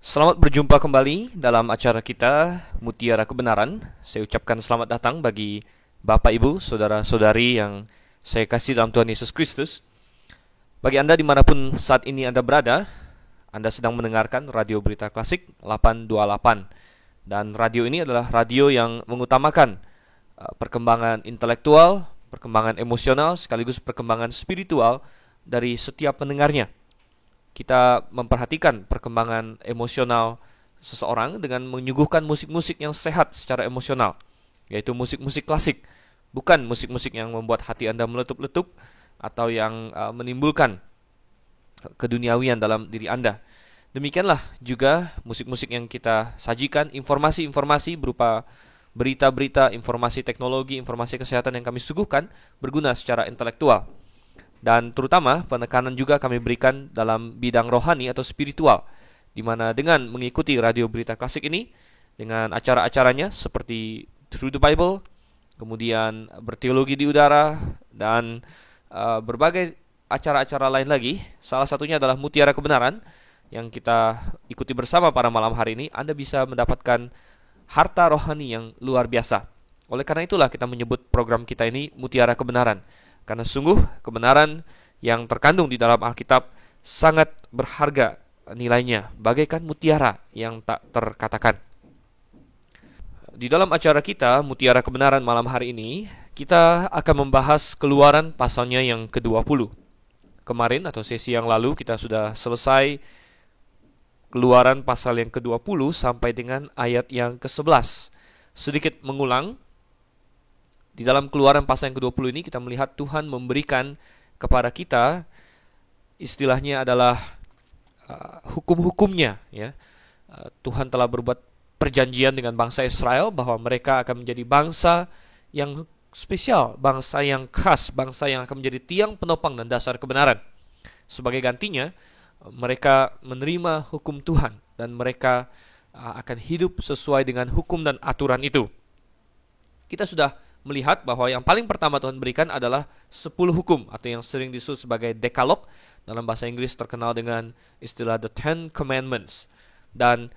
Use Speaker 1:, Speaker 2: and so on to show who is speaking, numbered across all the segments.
Speaker 1: Selamat berjumpa kembali dalam acara kita Mutiara Kebenaran. Saya ucapkan selamat datang bagi Bapak Ibu, Saudara-saudari yang saya kasih dalam Tuhan Yesus Kristus. Bagi Anda dimanapun saat ini Anda berada, Anda sedang mendengarkan Radio Berita Klasik 828. Dan radio ini adalah radio yang mengutamakan perkembangan intelektual, perkembangan emosional, sekaligus perkembangan spiritual dari setiap pendengarnya. Kita memperhatikan perkembangan emosional seseorang dengan menyuguhkan musik-musik yang sehat secara emosional, yaitu musik-musik klasik, bukan musik-musik yang membuat hati Anda meletup-letup atau yang menimbulkan keduniawian dalam diri Anda. Demikianlah juga musik-musik yang kita sajikan, informasi-informasi berupa berita-berita, informasi teknologi, informasi kesehatan yang kami suguhkan berguna secara intelektual. Dan terutama penekanan juga kami berikan dalam bidang rohani atau spiritual, di mana dengan mengikuti Radio Berita Klasik ini, dengan acara-acaranya seperti Through the Bible, kemudian Berteologi di Udara, dan berbagai acara-acara lain lagi. Salah satunya adalah Mutiara Kebenaran yang kita ikuti bersama pada malam hari ini. Anda bisa mendapatkan harta rohani yang luar biasa. Oleh karena itulah kita menyebut program kita ini Mutiara Kebenaran. Karena sungguh kebenaran yang terkandung di dalam Alkitab sangat berharga nilainya, bagaikan mutiara yang tak terkatakan. Di dalam acara kita, Mutiara Kebenaran malam hari ini, kita akan membahas Keluaran pasalnya yang ke-20. Kemarin atau sesi yang lalu kita sudah selesai Keluaran pasal yang ke-20 sampai dengan ayat yang ke-11. Sedikit mengulang, di dalam Keluaran pasal yang ke-20 ini kita melihat Tuhan memberikan kepada kita istilahnya adalah hukum-hukumnya, ya. Tuhan telah berbuat perjanjian dengan bangsa Israel bahwa mereka akan menjadi bangsa yang spesial, bangsa yang khas, bangsa yang akan menjadi tiang penopang dan dasar kebenaran. Sebagai gantinya, mereka menerima hukum Tuhan dan mereka akan hidup sesuai dengan hukum dan aturan itu. Kita sudah melihat bahwa yang paling pertama Tuhan berikan adalah 10 hukum atau yang sering disebut sebagai Decalogue, dalam bahasa Inggris terkenal dengan istilah The Ten Commandments. Dan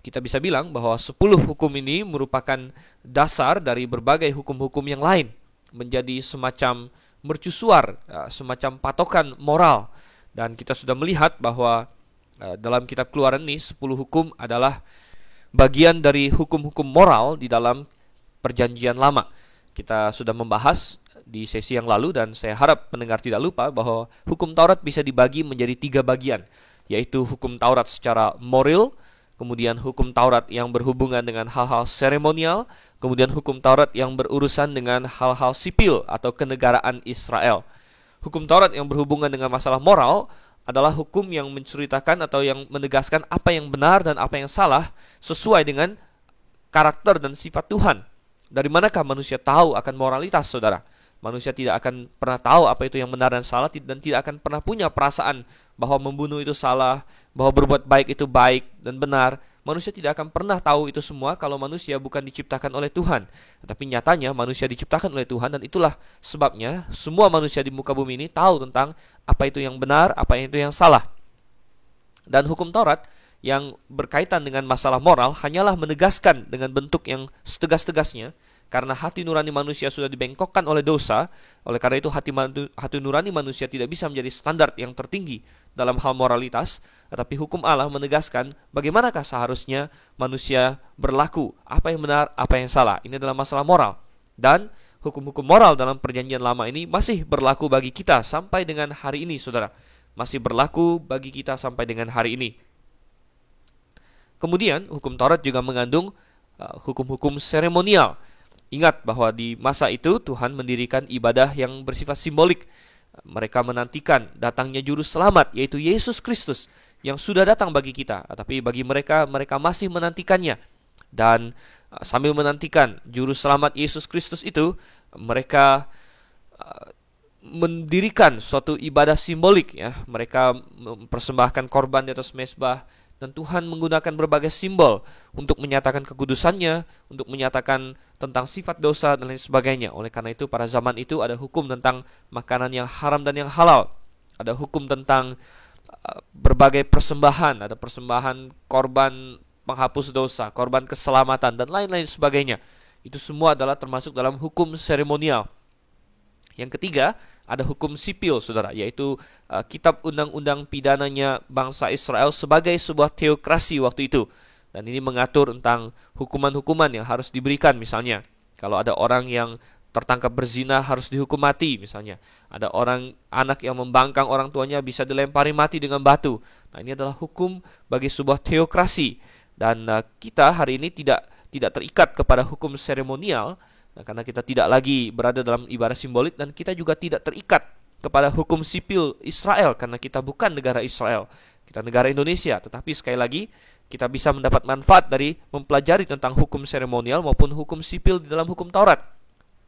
Speaker 1: kita bisa bilang bahwa 10 hukum ini merupakan dasar dari berbagai hukum-hukum yang lain, menjadi semacam mercusuar, semacam patokan moral. Dan kita sudah melihat bahwa dalam kitab Keluaran ini 10 hukum adalah bagian dari hukum-hukum moral di dalam Perjanjian Lama. Kita sudah membahas di sesi yang lalu dan saya harap pendengar tidak lupa bahwa hukum Taurat bisa dibagi menjadi 3 bagian, yaitu hukum Taurat secara moral, kemudian hukum Taurat yang berhubungan dengan hal-hal seremonial, kemudian hukum Taurat yang berurusan dengan hal-hal sipil atau kenegaraan Israel. Hukum Taurat yang berhubungan dengan masalah moral adalah hukum yang menceritakan atau yang menegaskan apa yang benar dan apa yang salah sesuai dengan karakter dan sifat Tuhan. Dari manakah manusia tahu akan moralitas, saudara? Manusia tidak akan pernah tahu apa itu yang benar dan salah, dan tidak akan pernah punya perasaan bahwa membunuh itu salah, bahwa berbuat baik itu baik dan benar. Manusia tidak akan pernah tahu itu semua kalau manusia bukan diciptakan oleh Tuhan. Tetapi nyatanya manusia diciptakan oleh Tuhan, dan itulah sebabnya semua manusia di muka bumi ini tahu tentang apa itu yang benar, apa itu yang salah. Dan hukum Taurat yang berkaitan dengan masalah moral hanyalah menegaskan dengan bentuk yang setegas-tegasnya, karena hati nurani manusia sudah dibengkokkan oleh dosa. Oleh karena itu hati nurani manusia tidak bisa menjadi standar yang tertinggi dalam hal moralitas, tetapi hukum Allah menegaskan bagaimanakah seharusnya manusia berlaku, apa yang benar, apa yang salah. Ini adalah masalah moral, dan hukum-hukum moral dalam Perjanjian Lama ini masih berlaku bagi kita sampai dengan hari ini, saudara. Masih berlaku bagi kita sampai dengan hari ini. Kemudian hukum Taurat juga mengandung hukum-hukum seremonial. Ingat bahwa di masa itu Tuhan mendirikan ibadah yang bersifat simbolik. Mereka menantikan datangnya juru selamat, yaitu Yesus Kristus yang sudah datang bagi kita. Tapi bagi mereka masih menantikannya. Dan sambil menantikan juru selamat Yesus Kristus itu, mereka mendirikan suatu ibadah simbolik, ya. Mereka mempersembahkan korban di atas mezbah. Dan Tuhan menggunakan berbagai simbol untuk menyatakan kekudusannya, untuk menyatakan tentang sifat dosa dan lain sebagainya. Oleh karena itu pada zaman itu ada hukum tentang makanan yang haram dan yang halal. Ada hukum tentang berbagai persembahan, ada persembahan korban penghapus dosa, korban keselamatan, dan lain-lain sebagainya. Itu semua adalah termasuk dalam hukum seremonial. Yang ketiga, ada hukum sipil, saudara, yaitu kitab undang-undang pidananya bangsa Israel sebagai sebuah teokrasi waktu itu. Dan ini mengatur tentang hukuman-hukuman yang harus diberikan. Misalnya, kalau ada orang yang tertangkap berzina harus dihukum mati misalnya. Ada anak yang membangkang orang tuanya bisa dilempari mati dengan batu. Nah, ini adalah hukum bagi sebuah teokrasi. Dan kita hari ini tidak terikat kepada hukum seremonial, karena kita tidak lagi berada dalam ibadah simbolik, dan kita juga tidak terikat kepada hukum sipil Israel karena kita bukan negara Israel. Kita negara Indonesia, tetapi sekali lagi kita bisa mendapat manfaat dari mempelajari tentang hukum seremonial maupun hukum sipil di dalam hukum Taurat.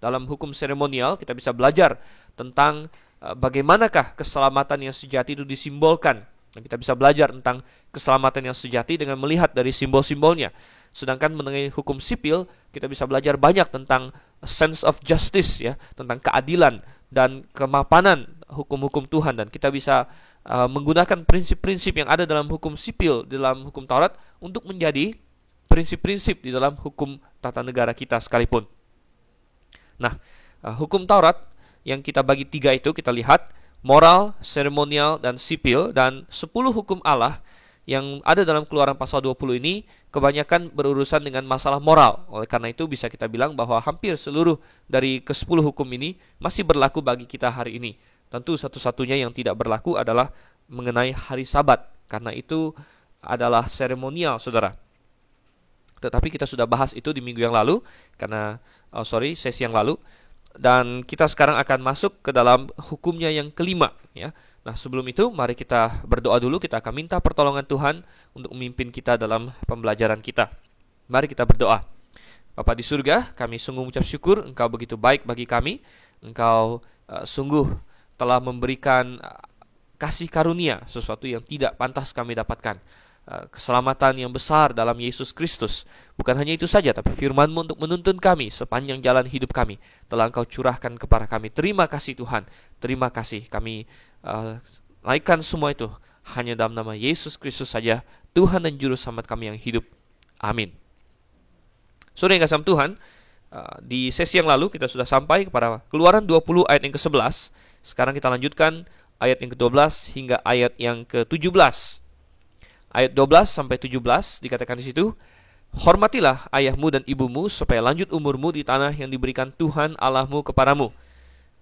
Speaker 1: Dalam hukum seremonial kita bisa belajar tentang bagaimanakah keselamatan yang sejati itu disimbolkan. Dan kita bisa belajar tentang keselamatan yang sejati dengan melihat dari simbol-simbolnya. Sedangkan mengenai hukum sipil, kita bisa belajar banyak tentang sense of justice, ya, tentang keadilan dan kemapanan hukum-hukum Tuhan. Dan kita bisa menggunakan prinsip-prinsip yang ada dalam hukum sipil, dalam hukum Taurat, untuk menjadi prinsip-prinsip di dalam hukum tata negara kita sekalipun. Nah, hukum Taurat yang kita bagi 3 itu kita lihat moral, seremonial, dan sipil. Dan 10 hukum Allah yang ada dalam Keluaran pasal 20 ini kebanyakan berurusan dengan masalah moral. Oleh karena itu bisa kita bilang bahwa hampir seluruh dari ke-10 hukum ini masih berlaku bagi kita hari ini. Tentu satu-satunya yang tidak berlaku adalah mengenai hari Sabat, karena itu adalah seremonial, saudara. Tetapi kita sudah bahas itu di minggu yang lalu, sesi yang lalu. Dan kita sekarang akan masuk ke dalam hukumnya yang kelima, ya. Nah, sebelum itu mari kita berdoa dulu. Kita akan minta pertolongan Tuhan untuk memimpin kita dalam pembelajaran kita. Mari kita berdoa. Bapa di surga, kami sungguh mengucap syukur Engkau begitu baik bagi kami. Engkau sungguh telah memberikan kasih karunia, sesuatu yang tidak pantas kami dapatkan. Keselamatan yang besar dalam Yesus Kristus. Bukan hanya itu saja, tapi firman-Mu untuk menuntun kami sepanjang jalan hidup kami telah Engkau curahkan kepada kami. Terima kasih Tuhan. Terima kasih. Kami naikkan semua itu hanya dalam nama Yesus Kristus saja, Tuhan dan Juru Selamat kami yang hidup. Amin. Saudara yang kasih Tuhan, di sesi yang lalu kita sudah sampai kepada Keluaran 20 ayat yang ke-11. Sekarang kita lanjutkan ayat yang ke-12 hingga ayat yang ke-17. Ayat 12 sampai 17 dikatakan di situ, hormatilah ayahmu dan ibumu supaya lanjut umurmu di tanah yang diberikan Tuhan Allahmu kepadamu.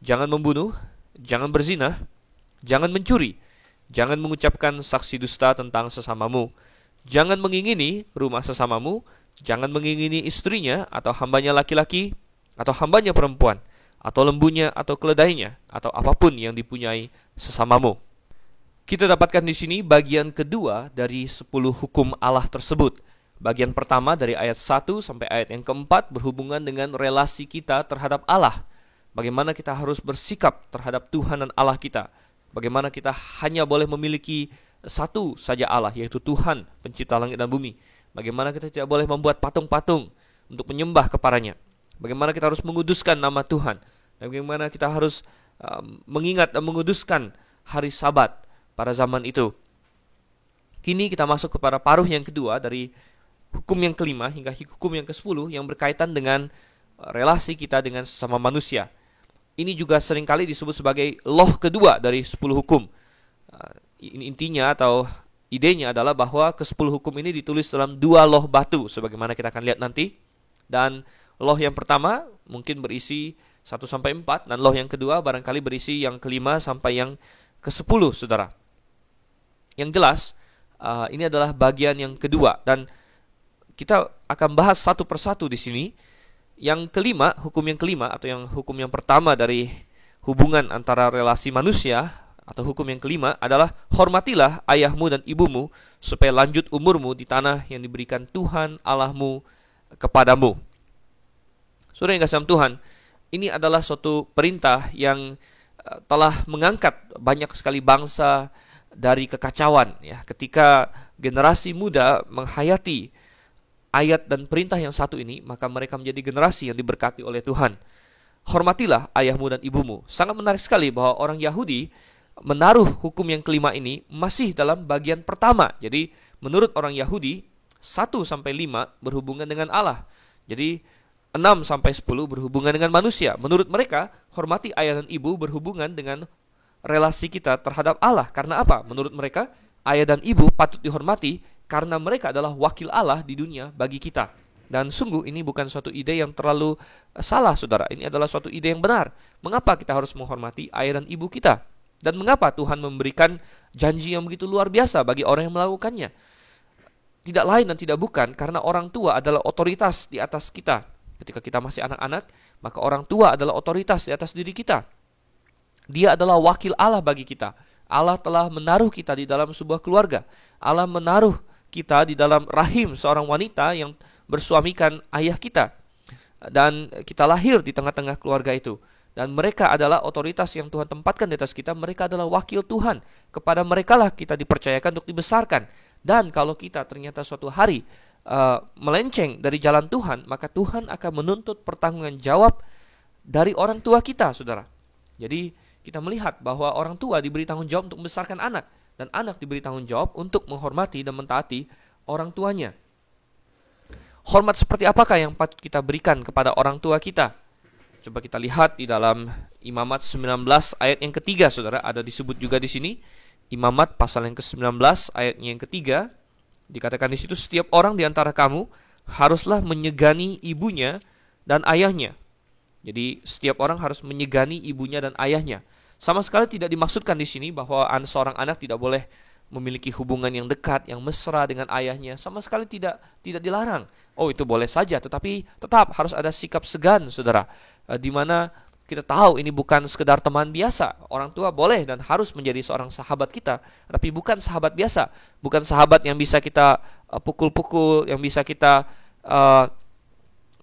Speaker 1: Jangan membunuh, jangan berzina, jangan mencuri, jangan mengucapkan saksi dusta tentang sesamamu, jangan mengingini rumah sesamamu, jangan mengingini istrinya atau hambanya laki-laki atau hambanya perempuan, atau lembunya atau keledainya, atau apapun yang dipunyai sesamamu. Kita dapatkan di sini bagian kedua dari 10 hukum Allah tersebut. Bagian pertama dari ayat 1 sampai ayat yang keempat berhubungan dengan relasi kita terhadap Allah. Bagaimana kita harus bersikap terhadap Tuhan dan Allah kita. Bagaimana kita hanya boleh memiliki satu saja Allah, yaitu Tuhan pencipta langit dan bumi. Bagaimana kita tidak boleh membuat patung-patung untuk menyembah kepadanya. Bagaimana kita harus menguduskan nama Tuhan. Dan bagaimana kita harus mengingat dan menguduskan hari Sabat pada zaman itu. Kini kita masuk kepada paruh yang kedua dari hukum yang kelima hingga hukum yang ke-10 yang berkaitan dengan relasi kita dengan sesama manusia. Ini juga seringkali disebut sebagai loh kedua dari 10 hukum. Intinya atau idenya adalah bahwa ke-10 hukum ini ditulis dalam 2 loh batu, sebagaimana kita akan lihat nanti. Dan loh yang pertama mungkin berisi 1-4, dan loh yang kedua barangkali berisi yang kelima sampai yang ke-10, saudara. Yang jelas, ini adalah bagian yang kedua, dan kita akan bahas satu persatu di sini. Yang kelima, hukum yang kelima atau yang hukum yang pertama dari hubungan antara relasi manusia atau hukum yang kelima adalah hormatilah ayahmu dan ibumu supaya lanjut umurmu di tanah yang diberikan Tuhan Allahmu kepadamu. Saudara yang kasih Tuhan, ini adalah suatu perintah yang telah mengangkat banyak sekali bangsa dari kekacauan, ya. Ketika generasi muda menghayati ayat dan perintah yang satu ini, maka mereka menjadi generasi yang diberkati oleh Tuhan. Hormatilah ayahmu dan ibumu. Sangat menarik sekali bahwa orang Yahudi menaruh hukum yang kelima ini masih dalam bagian pertama. Jadi menurut orang Yahudi 1-5 berhubungan dengan Allah. Jadi 6-10 berhubungan dengan manusia. Menurut mereka, hormati ayah dan ibu berhubungan dengan relasi kita terhadap Allah. Karena apa? Menurut mereka, ayah dan ibu patut dihormati karena mereka adalah wakil Allah di dunia bagi kita. Dan sungguh ini bukan suatu ide yang terlalu salah, saudara. Ini adalah suatu ide yang benar. Mengapa kita harus menghormati ayah dan ibu kita? Dan mengapa Tuhan memberikan janji yang begitu luar biasa bagi orang yang melakukannya? Tidak lain dan tidak bukan karena orang tua adalah otoritas di atas kita. Ketika kita masih anak-anak, maka orang tua adalah otoritas di atas diri kita. Dia adalah wakil Allah bagi kita. Allah telah menaruh kita di dalam sebuah keluarga. Allah menaruh kita di dalam rahim seorang wanita yang bersuamikan ayah kita. Dan kita lahir di tengah-tengah keluarga itu. Dan mereka adalah otoritas yang Tuhan tempatkan di atas kita. Mereka adalah wakil Tuhan. Kepada merekalah kita dipercayakan untuk dibesarkan. Dan kalau kita ternyata suatu hari melenceng dari jalan Tuhan, maka Tuhan akan menuntut pertanggungan jawab dari orang tua kita, saudara. Jadi kita melihat bahwa orang tua diberi tanggung jawab untuk membesarkan anak. Dan anak diberi tanggung jawab untuk menghormati dan mentaati orang tuanya. Hormat seperti apakah yang patut kita berikan kepada orang tua kita? Coba kita lihat di dalam Imamat 19 ayat yang ketiga, saudara. Ada disebut juga di sini. Imamat pasal yang ke-19 ayatnya yang ketiga. Dikatakan di situ, setiap orang di antara kamu haruslah menyegani ibunya dan ayahnya. Jadi setiap orang harus menyegani ibunya dan ayahnya. Sama sekali tidak dimaksudkan di sini bahwa seorang anak tidak boleh memiliki hubungan yang dekat, yang mesra dengan ayahnya. Sama sekali tidak dilarang. Oh, itu boleh saja, tetapi tetap harus ada sikap segan, saudara. Di mana kita tahu ini bukan sekedar teman biasa. Orang tua boleh dan harus menjadi seorang sahabat kita, tapi bukan sahabat biasa. Bukan sahabat yang bisa kita pukul-pukul, yang bisa kita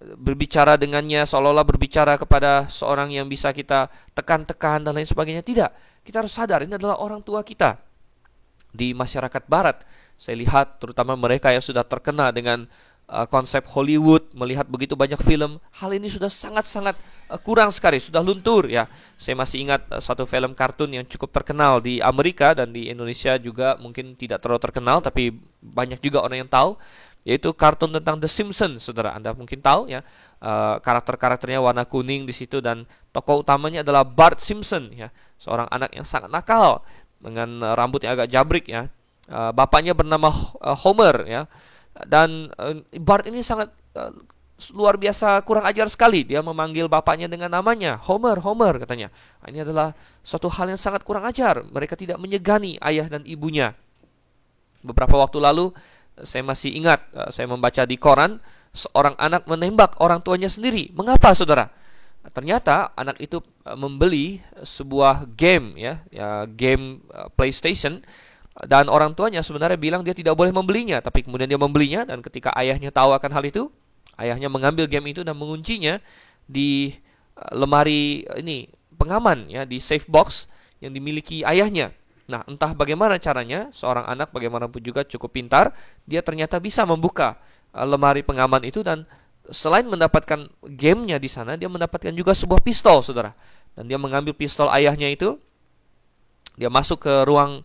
Speaker 1: berbicara dengannya seolah-olah berbicara kepada seorang yang bisa kita tekan-tekan dan lain sebagainya. Tidak. Kita harus sadar ini adalah orang tua kita. Di masyarakat barat, saya lihat terutama mereka yang sudah terkena dengan konsep Hollywood, melihat begitu banyak film, hal ini sudah sangat-sangat kurang sekali, sudah luntur ya. Saya masih ingat satu film kartun yang cukup terkenal di Amerika dan di Indonesia juga mungkin tidak terlalu terkenal, tapi banyak juga orang yang tahu, yaitu kartun tentang The Simpsons, saudara. Anda mungkin tahu ya, karakter-karakternya warna kuning di situ dan tokoh utamanya adalah Bart Simpson ya, seorang anak yang sangat nakal dengan rambut yang agak jabrik ya. Bapaknya bernama Homer ya. Dan Bart ini sangat luar biasa kurang ajar sekali. Dia memanggil bapaknya dengan namanya, Homer, Homer katanya. Ini adalah suatu hal yang sangat kurang ajar. Mereka tidak menyegani ayah dan ibunya. Beberapa waktu lalu saya masih ingat, saya membaca di koran, seorang anak menembak orang tuanya sendiri. Mengapa, saudara? Ternyata anak itu membeli sebuah game game PlayStation. Dan orang tuanya sebenarnya bilang dia tidak boleh membelinya, tapi kemudian dia membelinya. Dan ketika ayahnya tahu akan hal itu, ayahnya mengambil game itu dan menguncinya di lemari ini pengaman ya, di safe box yang dimiliki ayahnya. Nah, entah bagaimana caranya, seorang anak bagaimanapun juga cukup pintar, dia ternyata bisa membuka lemari pengaman itu, dan selain mendapatkan gamenya di sana, dia mendapatkan juga sebuah pistol, saudara. Dan dia mengambil pistol ayahnya itu, dia masuk ke ruang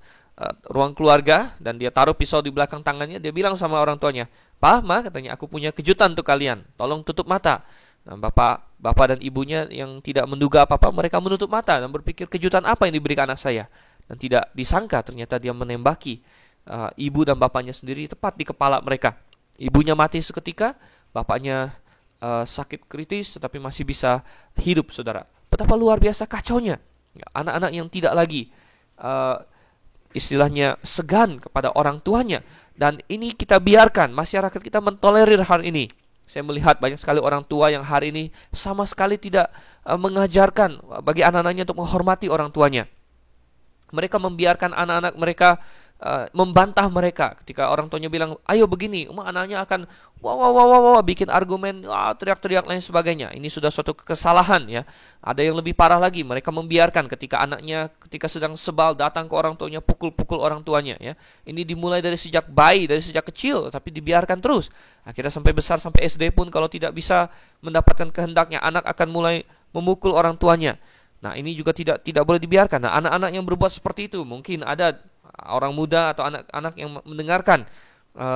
Speaker 1: keluarga dan dia taruh pisau di belakang tangannya. Dia bilang sama orang tuanya, "Pa, Ma," katanya, "aku punya kejutan untuk kalian. Tolong tutup mata." Nah, bapak dan ibunya yang tidak menduga apa-apa, mereka menutup mata dan berpikir kejutan apa yang diberikan anak saya. Dan tidak disangka ternyata dia menembaki ibu dan bapaknya sendiri tepat di kepala mereka. Ibunya mati seketika, bapaknya sakit kritis tetapi masih bisa hidup, saudara. Betapa luar biasa kacaunya anak-anak yang tidak lagi istilahnya segan kepada orang tuanya. Dan ini kita biarkan, masyarakat kita mentolerir hal ini. Saya melihat banyak sekali orang tua yang hari ini sama sekali tidak mengajarkan bagi anak-anaknya untuk menghormati orang tuanya. Mereka membiarkan anak-anak mereka membantah mereka. Ketika orang tuanya bilang, "Ayo begini," anaknya akan bikin argumen, teriak-teriak lain sebagainya. Ini sudah suatu kesalahan ya. Ada yang lebih parah lagi, mereka membiarkan ketika anaknya ketika sedang sebal datang ke orang tuanya, pukul-pukul orang tuanya ya. Ini dimulai dari sejak bayi, dari sejak kecil, tapi dibiarkan terus. Akhirnya sampai besar, sampai SD pun kalau tidak bisa mendapatkan kehendaknya, anak akan mulai memukul orang tuanya. Nah, ini juga tidak boleh dibiarkan. Nah, anak-anak yang berbuat seperti itu, mungkin ada orang muda atau anak-anak yang mendengarkan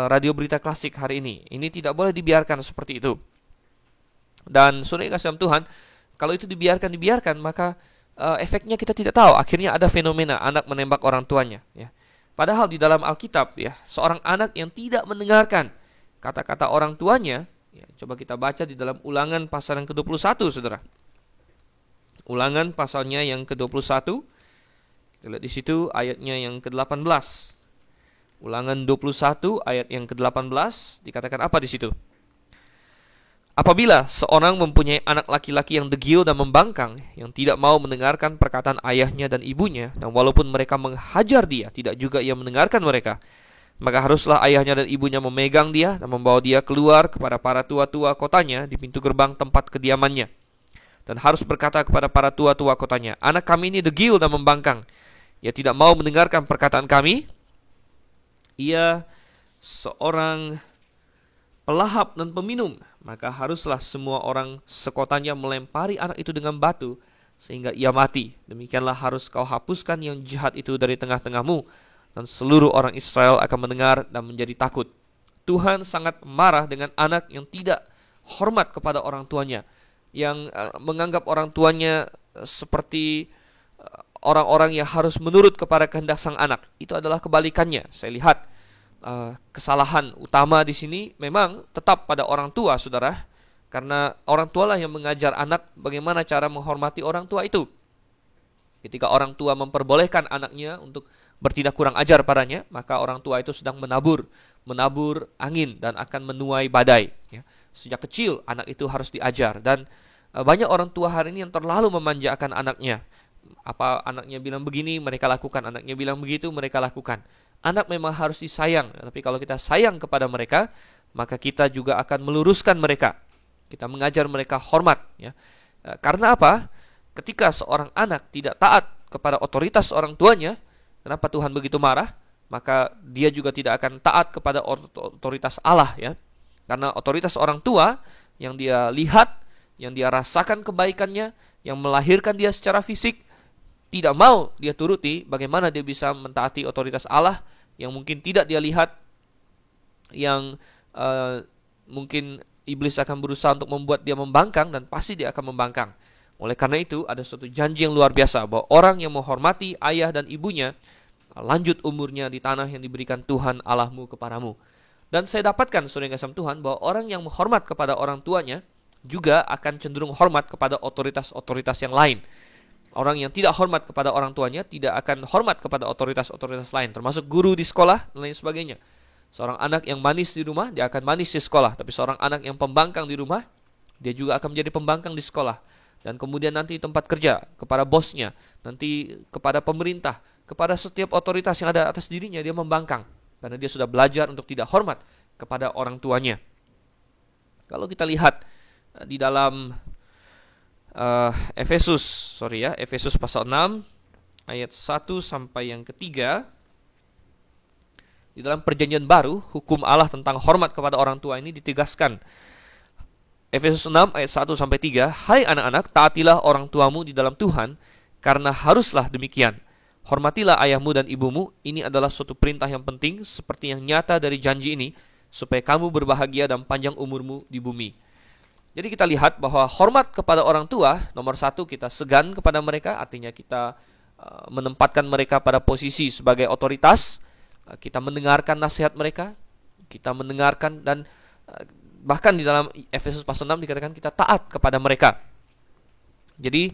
Speaker 1: radio berita klasik hari ini. Ini tidak boleh dibiarkan seperti itu. Dan saudara kasih dalam Tuhan, kalau itu dibiarkan, maka efeknya kita tidak tahu. Akhirnya ada fenomena anak menembak orang tuanya, ya. Padahal di dalam Alkitab, ya, seorang anak yang tidak mendengarkan kata-kata orang tuanya, ya, coba kita baca di dalam Ulangan pasal yang ke-21, saudara. Ulangan pasalnya yang ke-21. Kita lihat di situ ayatnya yang ke-18. Ulangan 21 ayat yang ke-18 dikatakan apa di situ? Apabila seorang mempunyai anak laki-laki yang degil dan membangkang, yang tidak mau mendengarkan perkataan ayahnya dan ibunya, dan walaupun mereka menghajar dia, tidak juga ia mendengarkan mereka, maka haruslah ayahnya dan ibunya memegang dia dan membawa dia keluar kepada para tua-tua kotanya di pintu gerbang tempat kediamannya. Dan harus berkata kepada para tua-tua kotanya, anak kami ini degil dan membangkang. Ia tidak mau mendengarkan perkataan kami. Ia seorang pelahap dan peminum. Maka haruslah semua orang sekotanya melempari anak itu dengan batu sehingga ia mati. Demikianlah harus kau hapuskan yang jahat itu dari tengah-tengahmu. Dan seluruh orang Israel akan mendengar dan menjadi takut. Tuhan sangat marah dengan anak yang tidak hormat kepada orang tuanya, yang menganggap orang tuanya seperti orang-orang yang harus menurut kepada kehendak sang anak. Itu adalah kebalikannya. Saya lihat kesalahan utama di sini memang tetap pada orang tua, saudara, karena orang tua lah yang mengajar anak bagaimana cara menghormati orang tua itu. Ketika orang tua memperbolehkan anaknya untuk bertindak kurang ajar padanya, maka orang tua itu sedang menabur angin dan akan menuai badai, ya. Sejak kecil anak itu harus diajar. Dan banyak orang tua hari ini yang terlalu memanjakan anaknya. Apa anaknya bilang begini, mereka lakukan. Anaknya bilang begitu, mereka lakukan. Anak memang harus disayang. Tapi kalau kita sayang kepada mereka, maka kita juga akan meluruskan mereka. Kita mengajar mereka hormat, ya. Karena apa? Ketika seorang anak tidak taat kepada otoritas orang tuanya, kenapa Tuhan begitu marah? Maka dia juga tidak akan taat kepada otoritas Allah, ya. Karena otoritas orang tua yang dia lihat, yang dia rasakan kebaikannya, yang melahirkan dia secara fisik, tidak mau dia turuti, bagaimana dia bisa mentaati otoritas Allah yang mungkin tidak dia lihat, yang mungkin iblis akan berusaha untuk membuat dia membangkang, dan pasti dia akan membangkang. Oleh karena itu ada suatu janji yang luar biasa bahwa orang yang menghormati ayah dan ibunya lanjut umurnya di tanah yang diberikan Tuhan Allahmu kepadamu. Dan saya dapatkan, saudara yang kasih Tuhan, bahwa orang yang menghormat kepada orang tuanya juga akan cenderung hormat kepada otoritas-otoritas yang lain. Orang yang tidak hormat kepada orang tuanya tidak akan hormat kepada otoritas-otoritas lain, termasuk guru di sekolah dan lain sebagainya. Seorang anak yang manis di rumah, dia akan manis di sekolah. Tapi seorang anak yang pembangkang di rumah, dia juga akan menjadi pembangkang di sekolah. Dan kemudian nanti di tempat kerja, kepada bosnya, nanti kepada pemerintah, kepada setiap otoritas yang ada atas dirinya, dia membangkang. Karena dia sudah belajar untuk tidak hormat kepada orang tuanya. Kalau kita lihat di dalam Efesus pasal 6 ayat 1 sampai yang ketiga, di dalam perjanjian baru, hukum Allah tentang hormat kepada orang tua ini ditegaskan. Efesus 6 ayat 1 sampai 3, hai anak-anak, taatilah orang tuamu di dalam Tuhan, karena haruslah demikian. Hormatilah ayahmu dan ibumu, ini adalah suatu perintah yang penting, seperti yang nyata dari janji ini, supaya kamu berbahagia dan panjang umurmu di bumi. Jadi kita lihat bahwa hormat kepada orang tua, nomor satu, kita segan kepada mereka, artinya kita menempatkan mereka pada posisi sebagai otoritas, kita mendengarkan nasihat mereka, kita mendengarkan, dan bahkan di dalam Efesus pasal 6 dikatakan kita taat kepada mereka. Jadi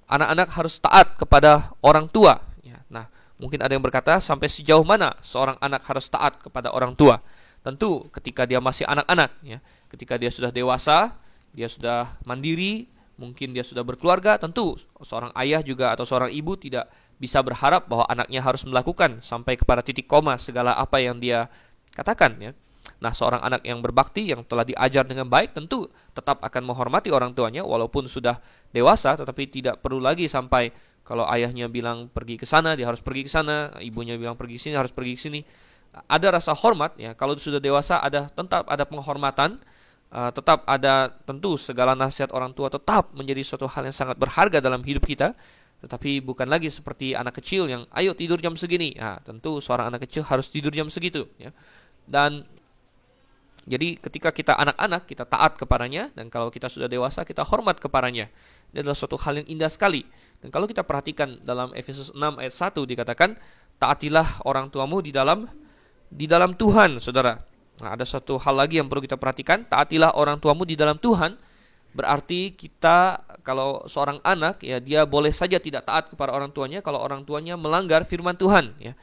Speaker 1: anak-anak harus taat kepada orang tua. Nah, mungkin ada yang berkata, sampai sejauh mana seorang anak harus taat kepada orang tua? Tentu ketika dia masih anak-anak, ya. Ketika dia sudah dewasa, dia sudah mandiri, mungkin dia sudah berkeluarga, tentu seorang ayah juga atau seorang ibu tidak bisa berharap bahwa anaknya harus melakukan sampai kepada titik koma segala apa yang dia katakan, ya. Nah, seorang anak yang berbakti, yang telah diajar dengan baik, tentu tetap akan menghormati orang tuanya walaupun sudah dewasa, tetapi tidak perlu lagi sampai kalau ayahnya bilang pergi ke sana, dia harus pergi ke sana, ibunya bilang pergi ke sini, harus pergi ke sini. Ada rasa hormat, ya. Kalau sudah dewasa tetap ada penghormatan, tetap ada, tentu segala nasihat orang tua tetap menjadi suatu hal yang sangat berharga dalam hidup kita. Tetapi bukan lagi seperti anak kecil yang ayo tidur jam segini. Nah, tentu seorang anak kecil harus tidur jam segitu, ya. Dan jadi ketika kita anak-anak, kita taat kepadanya, dan kalau kita sudah dewasa, kita hormat kepadanya. Ini adalah suatu hal yang indah sekali. Dan kalau kita perhatikan dalam Efesus 6 ayat 1 dikatakan, taatilah orang tuamu di dalam Tuhan, saudara. Nah, ada satu hal lagi yang perlu kita perhatikan, taatilah orang tuamu di dalam Tuhan. Berarti kita, kalau seorang anak, ya dia boleh saja tidak taat kepada orang tuanya kalau orang tuanya melanggar firman Tuhan, ya.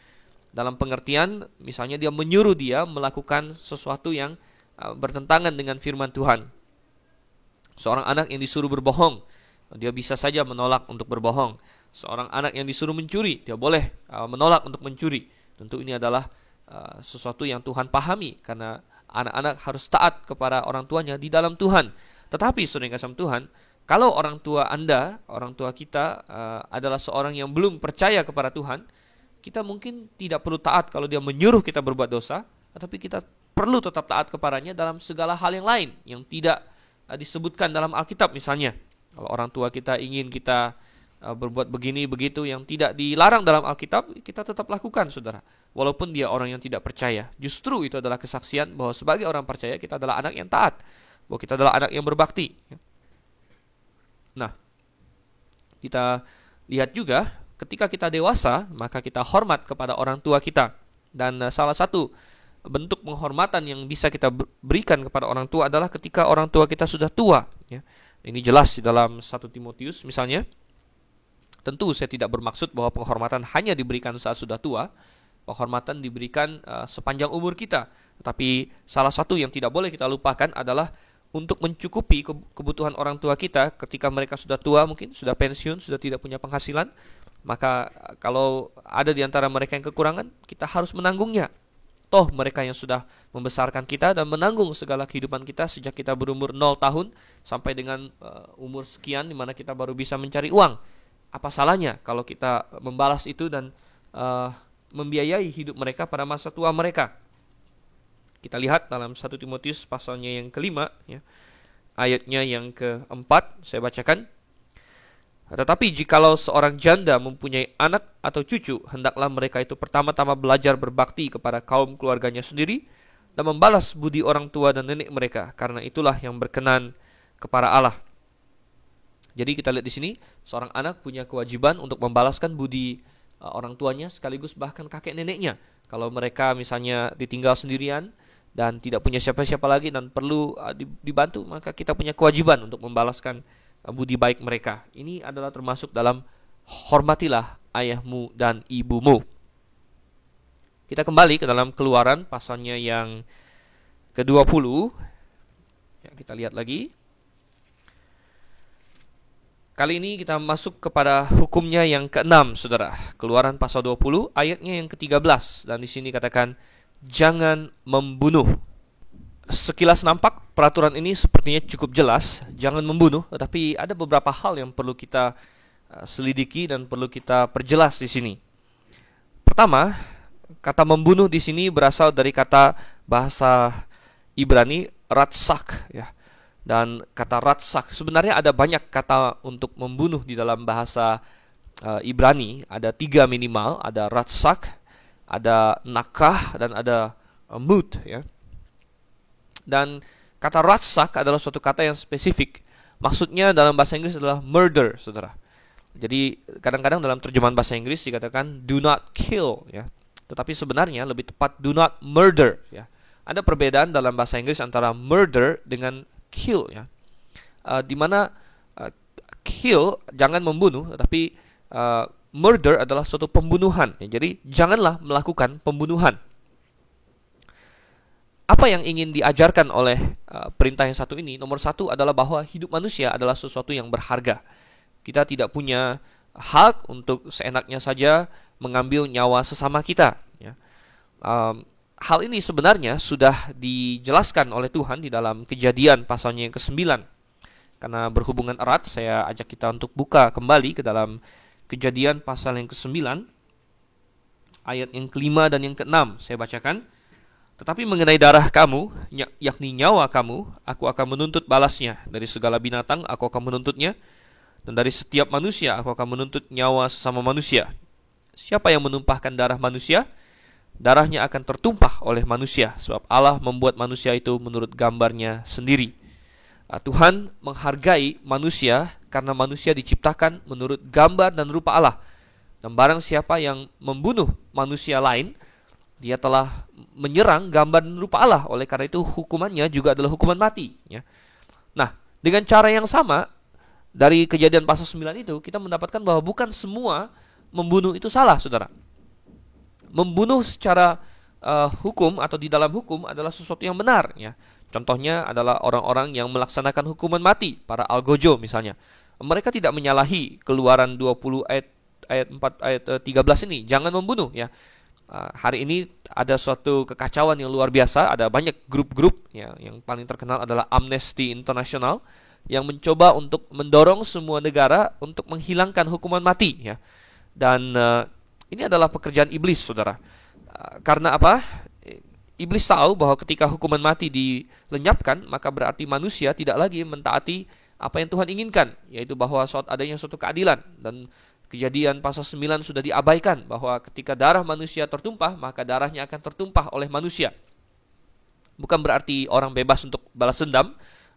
Speaker 1: Dalam pengertian, misalnya dia menyuruh dia melakukan sesuatu yang bertentangan dengan firman Tuhan. Seorang anak yang disuruh berbohong, dia bisa saja menolak untuk berbohong. Seorang anak yang disuruh mencuri, dia boleh menolak untuk mencuri. Tentu ini adalah sesuatu yang Tuhan pahami, karena anak-anak harus taat kepada orang tuanya di dalam Tuhan. Tetapi saudara yang kasih Tuhan, kalau orang tua Anda, orang tua kita adalah seorang yang belum percaya kepada Tuhan, kita mungkin tidak perlu taat kalau dia menyuruh kita berbuat dosa, tetapi kita perlu tetap taat kepadanya dalam segala hal yang lain yang tidak disebutkan dalam Alkitab. Misalnya, kalau orang tua kita ingin kita berbuat begini begitu yang tidak dilarang dalam Alkitab, kita tetap lakukan, saudara. Walaupun dia orang yang tidak percaya. Justru itu adalah kesaksian bahwa sebagai orang percaya kita adalah anak yang taat, bahwa kita adalah anak yang berbakti. Nah, kita lihat juga ketika kita dewasa, maka kita hormat kepada orang tua kita. Dan salah satu bentuk penghormatan yang bisa kita berikan kepada orang tua adalah ketika orang tua kita sudah tua, ya. Ini jelas di dalam 1 Timotius misalnya. Tentu saya tidak bermaksud bahwa penghormatan hanya diberikan saat sudah tua. Penghormatan diberikan sepanjang umur kita. Tetapi salah satu yang tidak boleh kita lupakan adalah untuk mencukupi kebutuhan orang tua kita ketika mereka sudah tua, mungkin sudah pensiun, sudah tidak punya penghasilan. Maka kalau ada di antara mereka yang kekurangan, kita harus menanggungnya. Toh mereka yang sudah membesarkan kita dan menanggung segala kehidupan kita sejak kita berumur 0 tahun sampai dengan umur sekian, di mana kita baru bisa mencari uang. Apa salahnya kalau kita membalas itu dan membiayai hidup mereka pada masa tua mereka? Kita lihat dalam 1 Timotius pasalnya yang kelima, ya, ayatnya yang keempat, saya bacakan. Tetapi jikalau seorang janda mempunyai anak atau cucu, hendaklah mereka itu pertama-tama belajar berbakti kepada kaum keluarganya sendiri dan membalas budi orang tua dan nenek mereka, karena itulah yang berkenan kepada Allah. Jadi kita lihat di sini, seorang anak punya kewajiban untuk membalaskan budi orang tuanya sekaligus bahkan kakek neneknya. Kalau mereka misalnya ditinggal sendirian dan tidak punya siapa-siapa lagi dan perlu dibantu, maka kita punya kewajiban untuk membalaskan budi baik mereka. Ini adalah termasuk dalam hormatilah ayahmu dan ibumu. Kita kembali ke dalam Keluaran pasalnya yang ke-20. Ya, kita lihat lagi. Kali ini kita masuk kepada hukumnya yang ke-6, saudara. Keluaran pasal 20 ayatnya yang ke-13. Dan di sini katakan, jangan membunuh. Sekilas nampak peraturan ini sepertinya cukup jelas, jangan membunuh, tetapi ada beberapa hal yang perlu kita selidiki dan perlu kita perjelas di sini. Pertama, kata membunuh di sini berasal dari kata bahasa Ibrani ratsak, ya. Dan kata ratsak, sebenarnya ada banyak kata untuk membunuh di dalam bahasa Ibrani, ada 3 minimal, ada ratsak, ada nakah, dan ada mut, ya. Dan kata ratsak adalah suatu kata yang spesifik. Maksudnya dalam bahasa Inggris adalah murder, saudara. Jadi kadang-kadang dalam terjemahan bahasa Inggris dikatakan do not kill, ya. Tetapi sebenarnya lebih tepat do not murder, ya. Ada perbedaan dalam bahasa Inggris antara murder dengan kill, ya. Di mana kill jangan membunuh, tetapi murder adalah suatu pembunuhan, ya. Jadi janganlah melakukan pembunuhan. Apa yang ingin diajarkan oleh perintah yang satu ini? Nomor satu adalah bahwa hidup manusia adalah sesuatu yang berharga. Kita tidak punya hak untuk seenaknya saja mengambil nyawa sesama kita, ya. Hal ini sebenarnya sudah dijelaskan oleh Tuhan di dalam Kejadian pasalnya yang ke-9. Karena berhubungan erat, saya ajak kita untuk buka kembali ke dalam Kejadian pasal yang ke-9, ayat yang ke-5 dan yang ke-6. Saya bacakan. Tetapi mengenai darah kamu, yakni nyawa kamu, aku akan menuntut balasnya. Dari segala binatang aku akan menuntutnya. Dan dari setiap manusia aku akan menuntut nyawa sesama manusia. Siapa yang menumpahkan darah manusia, darahnya akan tertumpah oleh manusia, sebab Allah membuat manusia itu menurut gambarnya sendiri. Tuhan menghargai manusia karena manusia diciptakan menurut gambar dan rupa Allah. Dan barang siapa yang membunuh manusia lain, dia telah menyerang gambar dan rupa Allah. Oleh karena itu hukumannya juga adalah hukuman mati, ya. Nah, dengan cara yang sama, dari Kejadian pasal 9 itu kita mendapatkan bahwa bukan semua membunuh itu salah, saudara. Membunuh secara hukum atau di dalam hukum adalah sesuatu yang benar, ya. Contohnya adalah orang-orang yang melaksanakan hukuman mati, para algojo misalnya. Mereka tidak menyalahi Keluaran 20 ayat 4 ayat 13 ini, jangan membunuh, ya. Hari ini ada suatu kekacauan yang luar biasa, ada banyak grup-grup, ya, yang paling terkenal adalah Amnesty International yang mencoba untuk mendorong semua negara untuk menghilangkan hukuman mati, ya. Dan ini adalah pekerjaan iblis, saudara. Karena apa? Iblis tahu bahwa ketika hukuman mati dilenyapkan, maka berarti manusia tidak lagi mentaati apa yang Tuhan inginkan, yaitu bahwa adanya suatu keadilan. Dan Kejadian pasal 9 sudah diabaikan bahwa ketika darah manusia tertumpah, maka darahnya akan tertumpah oleh manusia. Bukan berarti orang bebas untuk balas dendam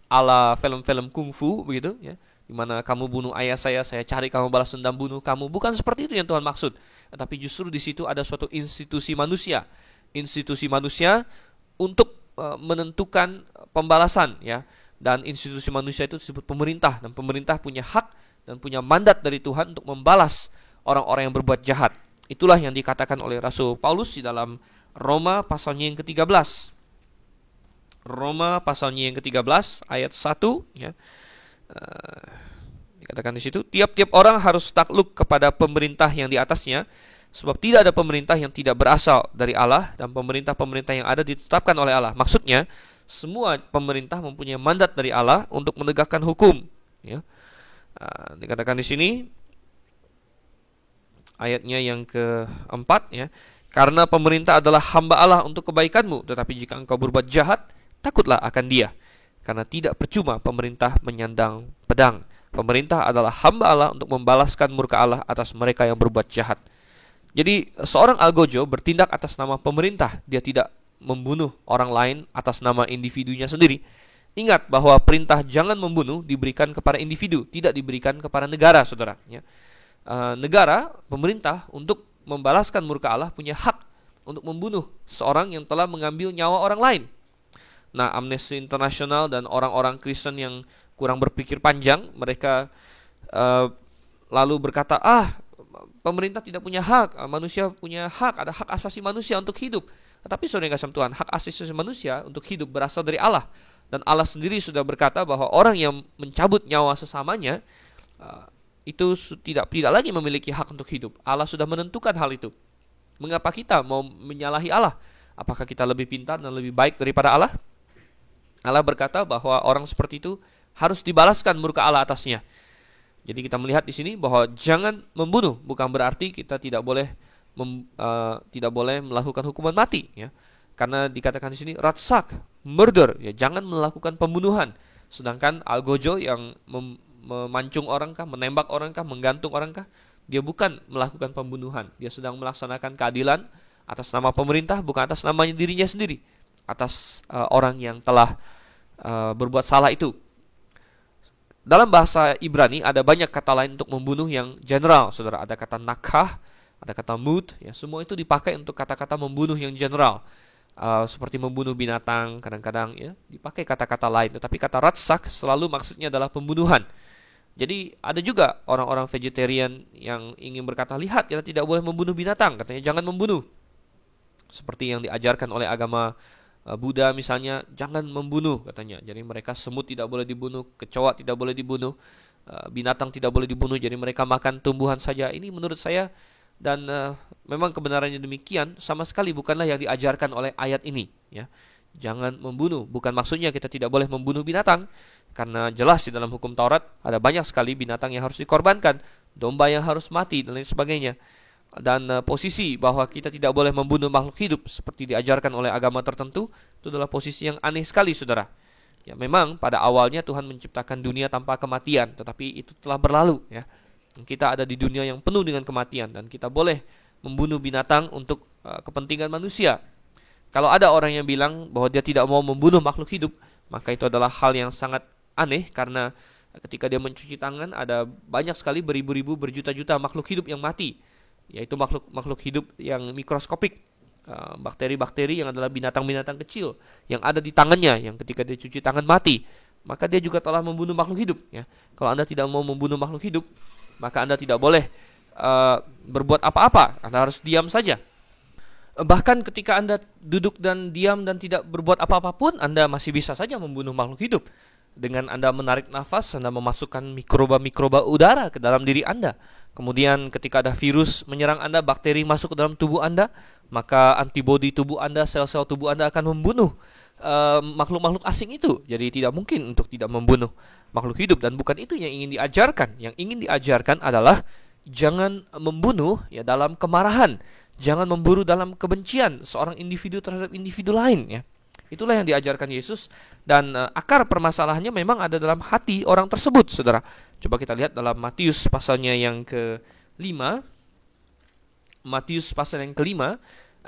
Speaker 1: ala film-film kungfu begitu, ya, di mana kamu bunuh ayah saya cari kamu balas dendam bunuh kamu. Bukan seperti itu yang Tuhan maksud. Tetapi justru di situ ada suatu institusi manusia untuk menentukan pembalasan, ya. Dan institusi manusia itu disebut pemerintah, dan pemerintah punya hak dan punya mandat dari Tuhan untuk membalas orang-orang yang berbuat jahat. Itulah yang dikatakan oleh Rasul Paulus di dalam Roma pasalnya yang ke-13. Roma pasalnya yang ke-13 ayat 1, ya. Dikatakan di situ, tiap-tiap orang harus takluk kepada pemerintah yang di atasnya, sebab tidak ada pemerintah yang tidak berasal dari Allah, dan pemerintah-pemerintah yang ada ditetapkan oleh Allah. Maksudnya, semua pemerintah mempunyai mandat dari Allah untuk menegakkan hukum, ya. Dikatakan di sini ayatnya yang keempat, ya, karena pemerintah adalah hamba Allah untuk kebaikanmu, tetapi jika engkau berbuat jahat, takutlah akan dia, karena tidak percuma pemerintah menyandang pedang. Pemerintah adalah hamba Allah untuk membalaskan murka Allah atas mereka yang berbuat jahat. Jadi seorang algojo bertindak atas nama pemerintah, dia tidak membunuh orang lain atas nama individunya sendiri. Ingat bahwa perintah jangan membunuh diberikan kepada individu, tidak diberikan kepada negara, saudara, ya. Negara, pemerintah untuk membalaskan murka Allah punya hak untuk membunuh seorang yang telah mengambil nyawa orang lain. Nah, Amnesty International dan orang-orang Kristen yang kurang berpikir panjang, mereka lalu berkata, pemerintah tidak punya hak, manusia punya hak, ada hak asasi manusia untuk hidup. Tetapi saudara yang kasih Tuhan, hak asasi manusia untuk hidup berasal dari Allah. Dan Allah sendiri sudah berkata bahwa orang yang mencabut nyawa sesamanya itu tidak lagi memiliki hak untuk hidup. Allah sudah menentukan hal itu. Mengapa kita mau menyalahi Allah? Apakah kita lebih pintar dan lebih baik daripada Allah? Allah berkata bahwa orang seperti itu harus dibalaskan murka Allah atasnya. Jadi kita melihat di sini bahwa jangan membunuh bukan berarti kita tidak boleh melakukan hukuman mati, ya. Karena dikatakan di sini ratsak, murder, ya, jangan melakukan pembunuhan. Sedangkan algojo yang memancung orang kah, menembak orang kah, menggantung orang kah, dia bukan melakukan pembunuhan. Dia sedang melaksanakan keadilan atas nama pemerintah, bukan atas namanya dirinya sendiri, atas orang yang telah berbuat salah itu. Dalam bahasa Ibrani ada banyak kata lain untuk membunuh yang general, saudara. Ada kata nakah, ada kata mut, ya, semua itu dipakai untuk kata-kata membunuh yang general. Seperti membunuh binatang, kadang-kadang, ya, dipakai kata-kata lain. Tetapi kata ratsak selalu maksudnya adalah pembunuhan. Jadi ada juga orang-orang vegetarian yang ingin berkata, lihat, kita tidak boleh membunuh binatang, katanya jangan membunuh. Seperti yang diajarkan oleh agama Buddha misalnya, jangan membunuh katanya. Jadi mereka semut tidak boleh dibunuh, kecoa tidak boleh dibunuh, binatang tidak boleh dibunuh, jadi mereka makan tumbuhan saja. Ini menurut saya, dan memang kebenarannya demikian, sama sekali bukanlah yang diajarkan oleh ayat ini, ya. Jangan membunuh, bukan maksudnya kita tidak boleh membunuh binatang, karena jelas di dalam hukum Taurat ada banyak sekali binatang yang harus dikorbankan, domba yang harus mati dan lain sebagainya. Dan posisi bahwa kita tidak boleh membunuh makhluk hidup seperti diajarkan oleh agama tertentu, itu adalah posisi yang aneh sekali, saudara. Ya, memang pada awalnya Tuhan menciptakan dunia tanpa kematian, tetapi itu telah berlalu, ya. Kita ada di dunia yang penuh dengan kematian dan kita boleh membunuh binatang untuk kepentingan manusia. Kalau ada orang yang bilang bahwa dia tidak mau membunuh makhluk hidup, maka itu adalah hal yang sangat aneh, karena ketika dia mencuci tangan ada banyak sekali beribu-ribu berjuta-juta makhluk hidup yang mati, yaitu makhluk hidup yang mikroskopik, bakteri-bakteri yang adalah binatang-binatang kecil yang ada di tangannya, yang ketika dia cuci tangan mati, maka dia juga telah membunuh makhluk hidup, ya. Kalau Anda tidak mau membunuh makhluk hidup, maka Anda tidak boleh berbuat apa-apa. Anda harus diam saja. Bahkan ketika Anda duduk dan diam dan tidak berbuat apa-apa pun, Anda masih bisa saja membunuh makhluk hidup. Dengan Anda menarik nafas, Anda memasukkan mikroba-mikroba udara ke dalam diri Anda. Kemudian ketika ada virus menyerang Anda, bakteri masuk ke dalam tubuh Anda, maka antibodi tubuh Anda, sel-sel tubuh Anda akan membunuh makhluk-makhluk asing itu. Jadi tidak mungkin untuk tidak membunuh makhluk hidup, dan bukan itu yang ingin diajarkan. Yang ingin diajarkan adalah jangan membunuh ya dalam kemarahan, jangan memburu dalam kebencian seorang individu terhadap individu lain, ya. Itulah yang diajarkan Yesus, dan akar permasalahannya memang ada dalam hati orang tersebut, saudara. Coba kita lihat dalam Matius pasalnya yang ke-5. Matius pasal yang ke-5,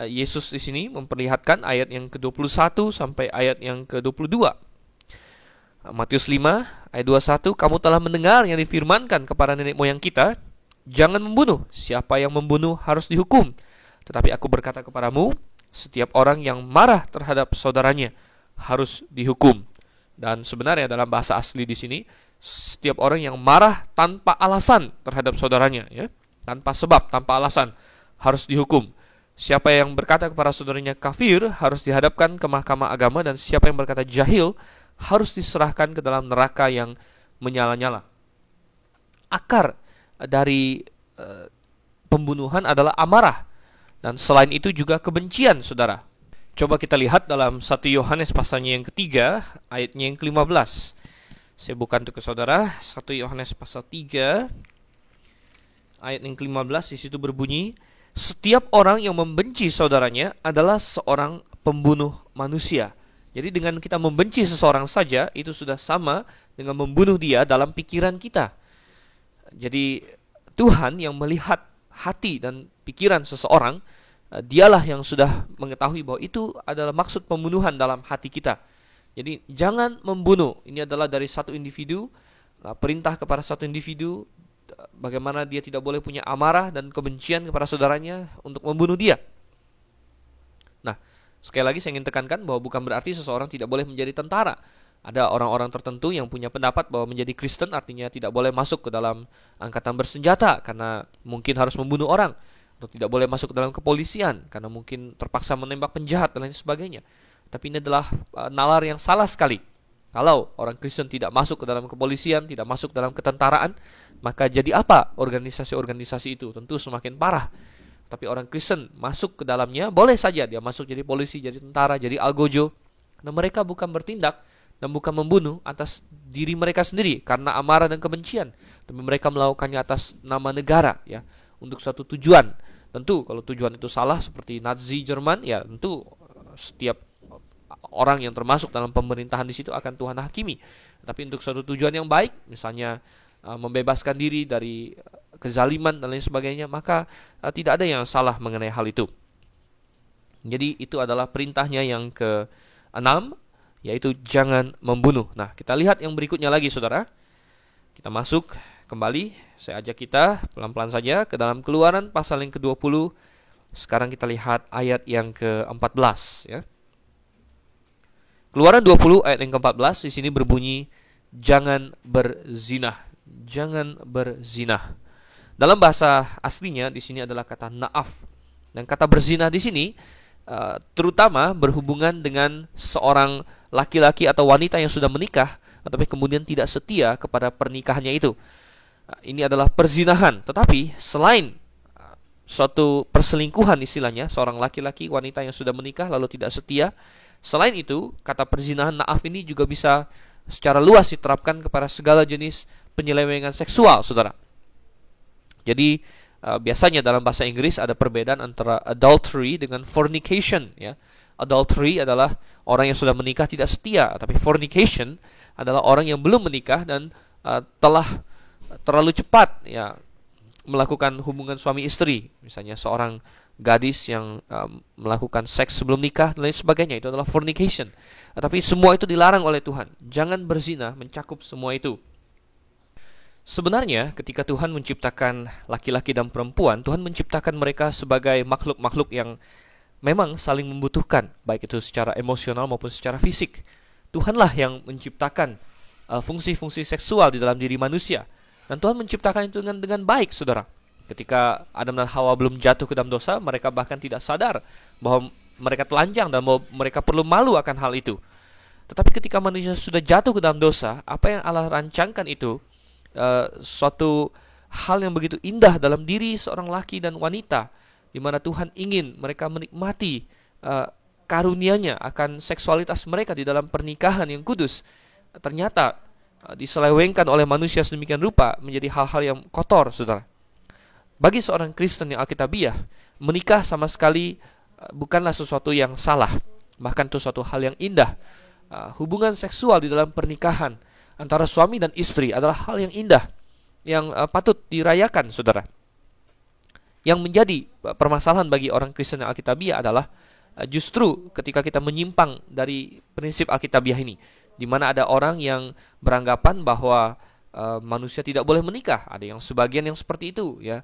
Speaker 1: Yesus di sini memperlihatkan ayat yang ke-21 sampai ayat yang ke-22. Matius 5 ayat 21, kamu telah mendengar yang difirmankan kepada nenek moyang kita, jangan membunuh, siapa yang membunuh harus dihukum. Tetapi aku berkata kepadamu, setiap orang yang marah terhadap saudaranya harus dihukum. Dan sebenarnya dalam bahasa asli di sini, setiap orang yang marah tanpa alasan terhadap saudaranya, ya, tanpa sebab, tanpa alasan, harus dihukum. Siapa yang berkata kepada saudaranya kafir harus dihadapkan ke mahkamah agama, dan siapa yang berkata jahil harus diserahkan ke dalam neraka yang menyala-nyala. Akar dari pembunuhan adalah amarah, dan selain itu juga kebencian, saudara. Coba kita lihat dalam 1 Yohanes pasalnya yang ketiga, ayatnya yang ke-15. Saya bukan untuk ke saudara, 1 Yohanes pasal 3, ayat yang ke-15, di situ berbunyi, setiap orang yang membenci saudaranya adalah seorang pembunuh manusia. Jadi dengan kita membenci seseorang saja, itu sudah sama dengan membunuh dia dalam pikiran kita. Jadi Tuhan yang melihat hati dan pikiran seseorang, dialah yang sudah mengetahui bahwa itu adalah maksud pembunuhan dalam hati kita. Jadi jangan membunuh. Ini adalah dari satu individu, perintah kepada satu individu, bagaimana dia tidak boleh punya amarah dan kebencian kepada saudaranya untuk membunuh dia. Nah, sekali lagi saya ingin tekankan bahwa bukan berarti seseorang tidak boleh menjadi tentara. Ada orang-orang tertentu yang punya pendapat bahwa menjadi Kristen artinya tidak boleh masuk ke dalam angkatan bersenjata karena mungkin harus membunuh orang, atau tidak boleh masuk ke dalam kepolisian karena mungkin terpaksa menembak penjahat dan lain sebagainya. Tapi ini adalah nalar yang salah sekali. Kalau orang Kristen tidak masuk ke dalam kepolisian, tidak masuk dalam ketentaraan, maka jadi apa organisasi-organisasi itu? Tentu semakin parah. Tapi orang Kristen masuk ke dalamnya, boleh saja dia masuk jadi polisi, jadi tentara, jadi algojo. Nah, mereka bukan bertindak dan bukan membunuh atas diri mereka sendiri karena amarah dan kebencian, tapi mereka melakukannya atas nama negara, ya, untuk suatu tujuan. Tentu kalau tujuan itu salah seperti Nazi Jerman, ya tentu setiap orang yang termasuk dalam pemerintahan di situ akan Tuhan hakimi. Tapi untuk suatu tujuan yang baik, misalnya membebaskan diri dari kezaliman dan lain sebagainya, maka tidak ada yang salah mengenai hal itu. Jadi itu adalah perintahnya yang ke-6, yaitu jangan membunuh. Nah, kita lihat yang berikutnya lagi, saudara. Kita masuk kembali. Saya ajak kita pelan-pelan saja ke dalam Keluaran pasal yang ke-20. Sekarang kita lihat ayat yang ke-14, ya. Keluaran 20 ayat yang ke-14 di sini berbunyi, jangan berzinah. Jangan berzinah. Dalam bahasa aslinya di sini adalah kata na'af. Dan kata berzinah di sini terutama berhubungan dengan seorang laki-laki atau wanita yang sudah menikah, tetapi kemudian tidak setia kepada pernikahannya itu. Ini adalah perzinahan. Tetapi selain suatu perselingkuhan istilahnya, seorang laki-laki wanita yang sudah menikah lalu tidak setia, selain itu kata perzinahan na'af ini juga bisa secara luas diterapkan kepada segala jenis penyelewengan seksual, saudara. Jadi biasanya dalam bahasa Inggris ada perbedaan antara adultery dengan fornication, ya. Adultery adalah orang yang sudah menikah tidak setia. Tapi fornication adalah orang yang belum menikah dan telah terlalu cepat ya melakukan hubungan suami istri. Misalnya seorang gadis yang melakukan seks sebelum nikah dan lain sebagainya, itu adalah fornication. Tapi semua itu dilarang oleh Tuhan. Jangan berzina mencakup semua itu. Sebenarnya ketika Tuhan menciptakan laki-laki dan perempuan, Tuhan menciptakan mereka sebagai makhluk-makhluk yang memang saling membutuhkan, baik itu secara emosional maupun secara fisik. Tuhanlah yang menciptakan fungsi-fungsi seksual di dalam diri manusia. Dan Tuhan menciptakan itu dengan baik, saudara. Ketika Adam dan Hawa belum jatuh ke dalam dosa, mereka bahkan tidak sadar bahwa mereka telanjang dan bahwa mereka perlu malu akan hal itu. Tetapi ketika manusia sudah jatuh ke dalam dosa, apa yang Allah rancangkan itu suatu hal yang begitu indah dalam diri seorang laki dan wanita, di mana Tuhan ingin mereka menikmati karunia-Nya akan seksualitas mereka di dalam pernikahan yang kudus. Ternyata diselewengkan oleh manusia sedemikian rupa menjadi hal-hal yang kotor, saudara. Bagi seorang Kristen yang alkitabiah, menikah sama sekali bukanlah sesuatu yang salah, bahkan itu suatu hal yang indah. Hubungan seksual di dalam pernikahan antara suami dan istri adalah hal yang indah, yang patut dirayakan, saudara. Yang menjadi permasalahan bagi orang Kristen yang alkitabiah adalah justru ketika kita menyimpang dari prinsip alkitabiah ini, di mana ada orang yang beranggapan bahwa manusia tidak boleh menikah. Ada yang sebagian yang seperti itu, ya.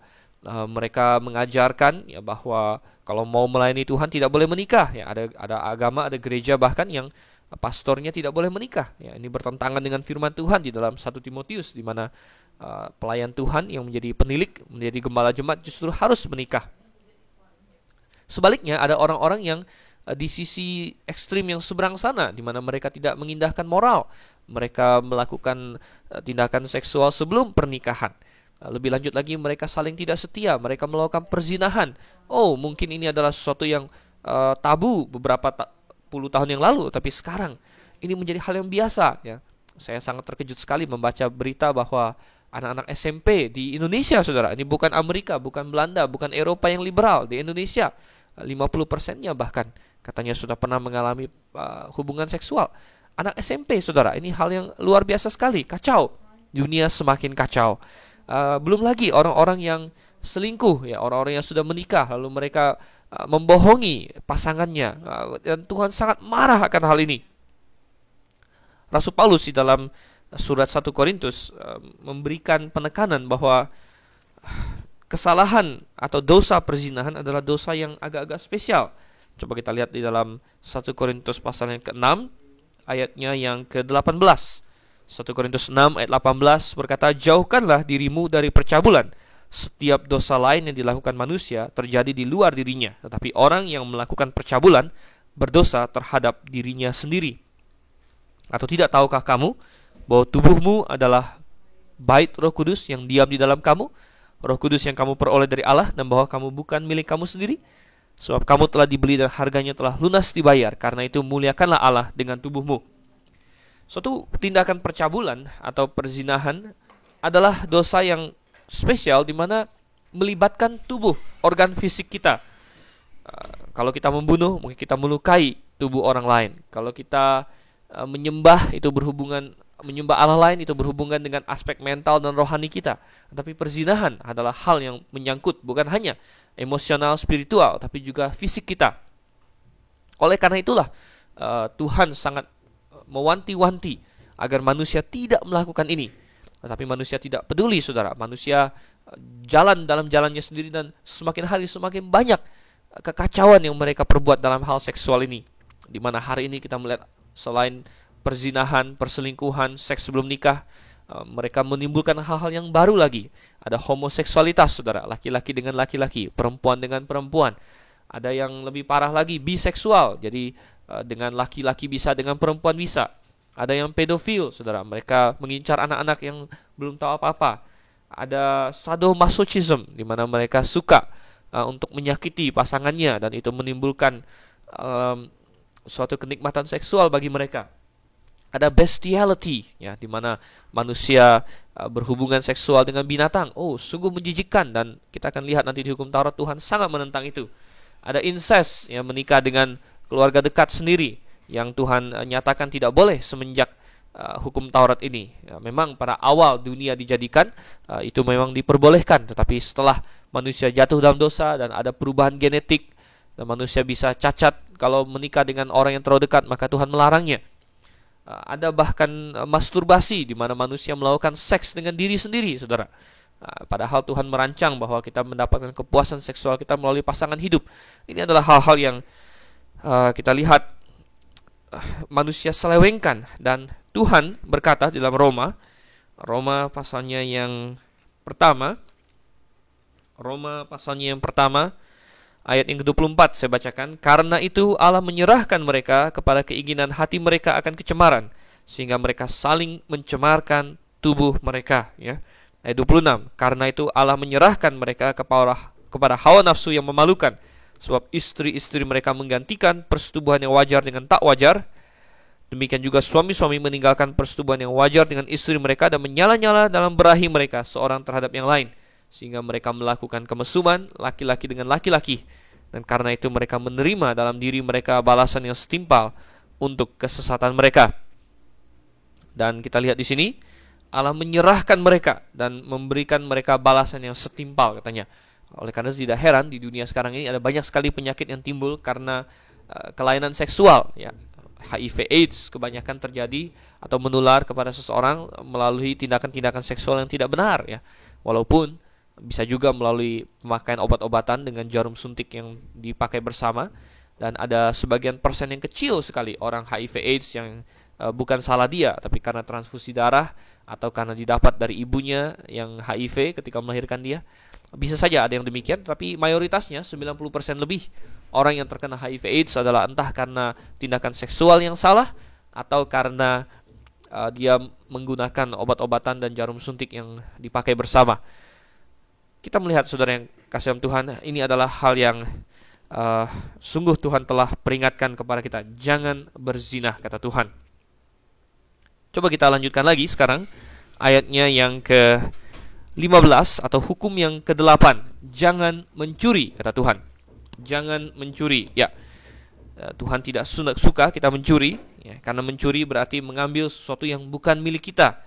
Speaker 1: Mereka mengajarkan ya bahwa kalau mau melayani Tuhan tidak boleh menikah. Ya, ada agama, ada gereja bahkan yang pastornya tidak boleh menikah. Ya, ini bertentangan dengan firman Tuhan di dalam 1 Timotius, di mana pelayan Tuhan yang menjadi penilik, menjadi gembala jemaat justru harus menikah. Sebaliknya ada orang-orang yang di sisi ekstrim yang seberang sana, di mana mereka tidak mengindahkan moral. Mereka melakukan tindakan seksual sebelum pernikahan. Lebih lanjut lagi, mereka saling tidak setia, mereka melakukan perzinahan. Oh, mungkin ini adalah sesuatu yang tabu beberapa puluh tahun yang lalu, tapi sekarang ini menjadi hal yang biasa. Ya, saya sangat terkejut sekali membaca berita bahwa anak-anak SMP di Indonesia, saudara, ini bukan Amerika, bukan Belanda, bukan Eropa yang liberal, di Indonesia 50%-nya bahkan katanya sudah pernah mengalami hubungan seksual. Anak SMP, saudara, ini hal yang luar biasa sekali. Kacau, dunia semakin kacau. Belum lagi orang-orang yang selingkuh, ya, orang-orang yang sudah menikah lalu mereka membohongi pasangannya, dan Tuhan sangat marah akan hal ini. Rasul Paulus di dalam surat 1 Korintus memberikan penekanan bahwa kesalahan atau dosa perzinahan adalah dosa yang agak-agak spesial. Coba kita lihat di dalam 1 Korintus pasal yang ke-6 ayatnya yang ke-18. 1 Korintus 6 ayat 18 berkata, "Jauhkanlah dirimu dari percabulan. Setiap dosa lain yang dilakukan manusia terjadi di luar dirinya, tetapi orang yang melakukan percabulan berdosa terhadap dirinya sendiri. Atau tidak tahukah kamu bahwa tubuhmu adalah bait Roh Kudus yang diam di dalam kamu, Roh Kudus yang kamu peroleh dari Allah, dan bahwa kamu bukan milik kamu sendiri? Sebab kamu telah dibeli dan harganya telah lunas dibayar. Karena itu muliakanlah Allah dengan tubuhmu." Suatu tindakan percabulan atau perzinahan adalah dosa yang spesial, di mana melibatkan tubuh, organ fisik kita. Kalau kita membunuh, mungkin kita melukai tubuh orang lain. Kalau kita menyembah, itu berhubungan, menyembah Allah lain itu berhubungan dengan aspek mental dan rohani kita. Tapi perzinahan adalah hal yang menyangkut bukan hanya emosional, spiritual, tapi juga fisik kita. Oleh karena itulah Tuhan sangat mewanti-wanti agar manusia tidak melakukan ini. Tetapi manusia tidak peduli, saudara. Manusia jalan dalam jalannya sendiri, dan semakin hari semakin banyak kekacauan yang mereka perbuat dalam hal seksual ini. Di mana hari ini kita melihat selain perzinahan, perselingkuhan, seks sebelum nikah, mereka menimbulkan hal-hal yang baru lagi. Ada homoseksualitas, saudara, laki-laki dengan laki-laki, perempuan dengan perempuan. Ada yang lebih parah lagi, biseksual. Jadi dengan laki-laki bisa, dengan perempuan bisa. Ada yang pedofil, saudara, mereka mengincar anak-anak yang belum tahu apa-apa. Ada sadomasochism, di mana mereka suka untuk menyakiti pasangannya, dan itu menimbulkan suatu kenikmatan seksual bagi mereka. Ada bestiality, ya, di mana manusia berhubungan seksual dengan binatang. Oh, sungguh menjijikkan, dan kita akan lihat nanti di hukum Taurat Tuhan sangat menentang itu. Ada incest, ya, menikah dengan keluarga dekat sendiri. yang Tuhan nyatakan tidak boleh semenjak hukum Taurat ini. Ya, memang pada awal dunia dijadikan itu memang diperbolehkan, tetapi setelah manusia jatuh dalam dosa dan ada perubahan genetik dan manusia bisa cacat kalau menikah dengan orang yang terlalu dekat, maka Tuhan melarangnya. Ada bahkan masturbasi di mana manusia melakukan seks dengan diri sendiri, saudara. Padahal Tuhan merancang bahwa kita mendapatkan kepuasan seksual kita melalui pasangan hidup. Ini adalah hal-hal yang kita lihat manusia selewengkan, dan Tuhan berkata di dalam Roma pasalnya yang pertama, ayat yang ke-24 saya bacakan. Karena itu Allah menyerahkan mereka kepada keinginan hati mereka akan kecemaran, sehingga mereka saling mencemarkan tubuh mereka. Ya. Ayat 26, karena itu Allah menyerahkan mereka kepada hawa nafsu yang memalukan, sebab istri-istri mereka menggantikan persetubuhan yang wajar dengan tak wajar. Demikian juga suami-suami meninggalkan persetubuhan yang wajar dengan istri mereka dan menyala-nyala dalam berahi mereka seorang terhadap yang lain, sehingga mereka melakukan kemesuman laki-laki dengan laki-laki. Dan karena itu mereka menerima dalam diri mereka balasan yang setimpal untuk kesesatan mereka. Dan kita lihat di sini Allah menyerahkan mereka dan memberikan mereka balasan yang setimpal, katanya. Oleh karena itu tidak heran di dunia sekarang ini ada banyak sekali penyakit yang timbul karena kelainan seksual, ya. HIV AIDS kebanyakan terjadi atau menular kepada seseorang melalui tindakan-tindakan seksual yang tidak benar, ya. Walaupun bisa juga melalui pemakaian obat-obatan dengan jarum suntik yang dipakai bersama, dan ada sebagian persen yang kecil sekali orang HIV AIDS yang bukan salah dia, tapi karena transfusi darah atau karena didapat dari ibunya yang HIV ketika melahirkan dia. Bisa saja ada yang demikian, tapi mayoritasnya 90% lebih orang yang terkena HIV AIDS adalah entah karena tindakan seksual yang salah atau karena dia menggunakan obat-obatan dan jarum suntik yang dipakai bersama. Kita melihat, saudara yang kasih dalam Tuhan, ini adalah hal yang sungguh Tuhan telah peringatkan kepada kita. Jangan berzina, kata Tuhan. Coba kita lanjutkan lagi sekarang ayatnya yang ke-15 atau hukum yang ke-8. Jangan mencuri, kata Tuhan. Jangan mencuri. Ya, Tuhan tidak suka kita mencuri, ya, karena mencuri berarti mengambil sesuatu yang bukan milik kita.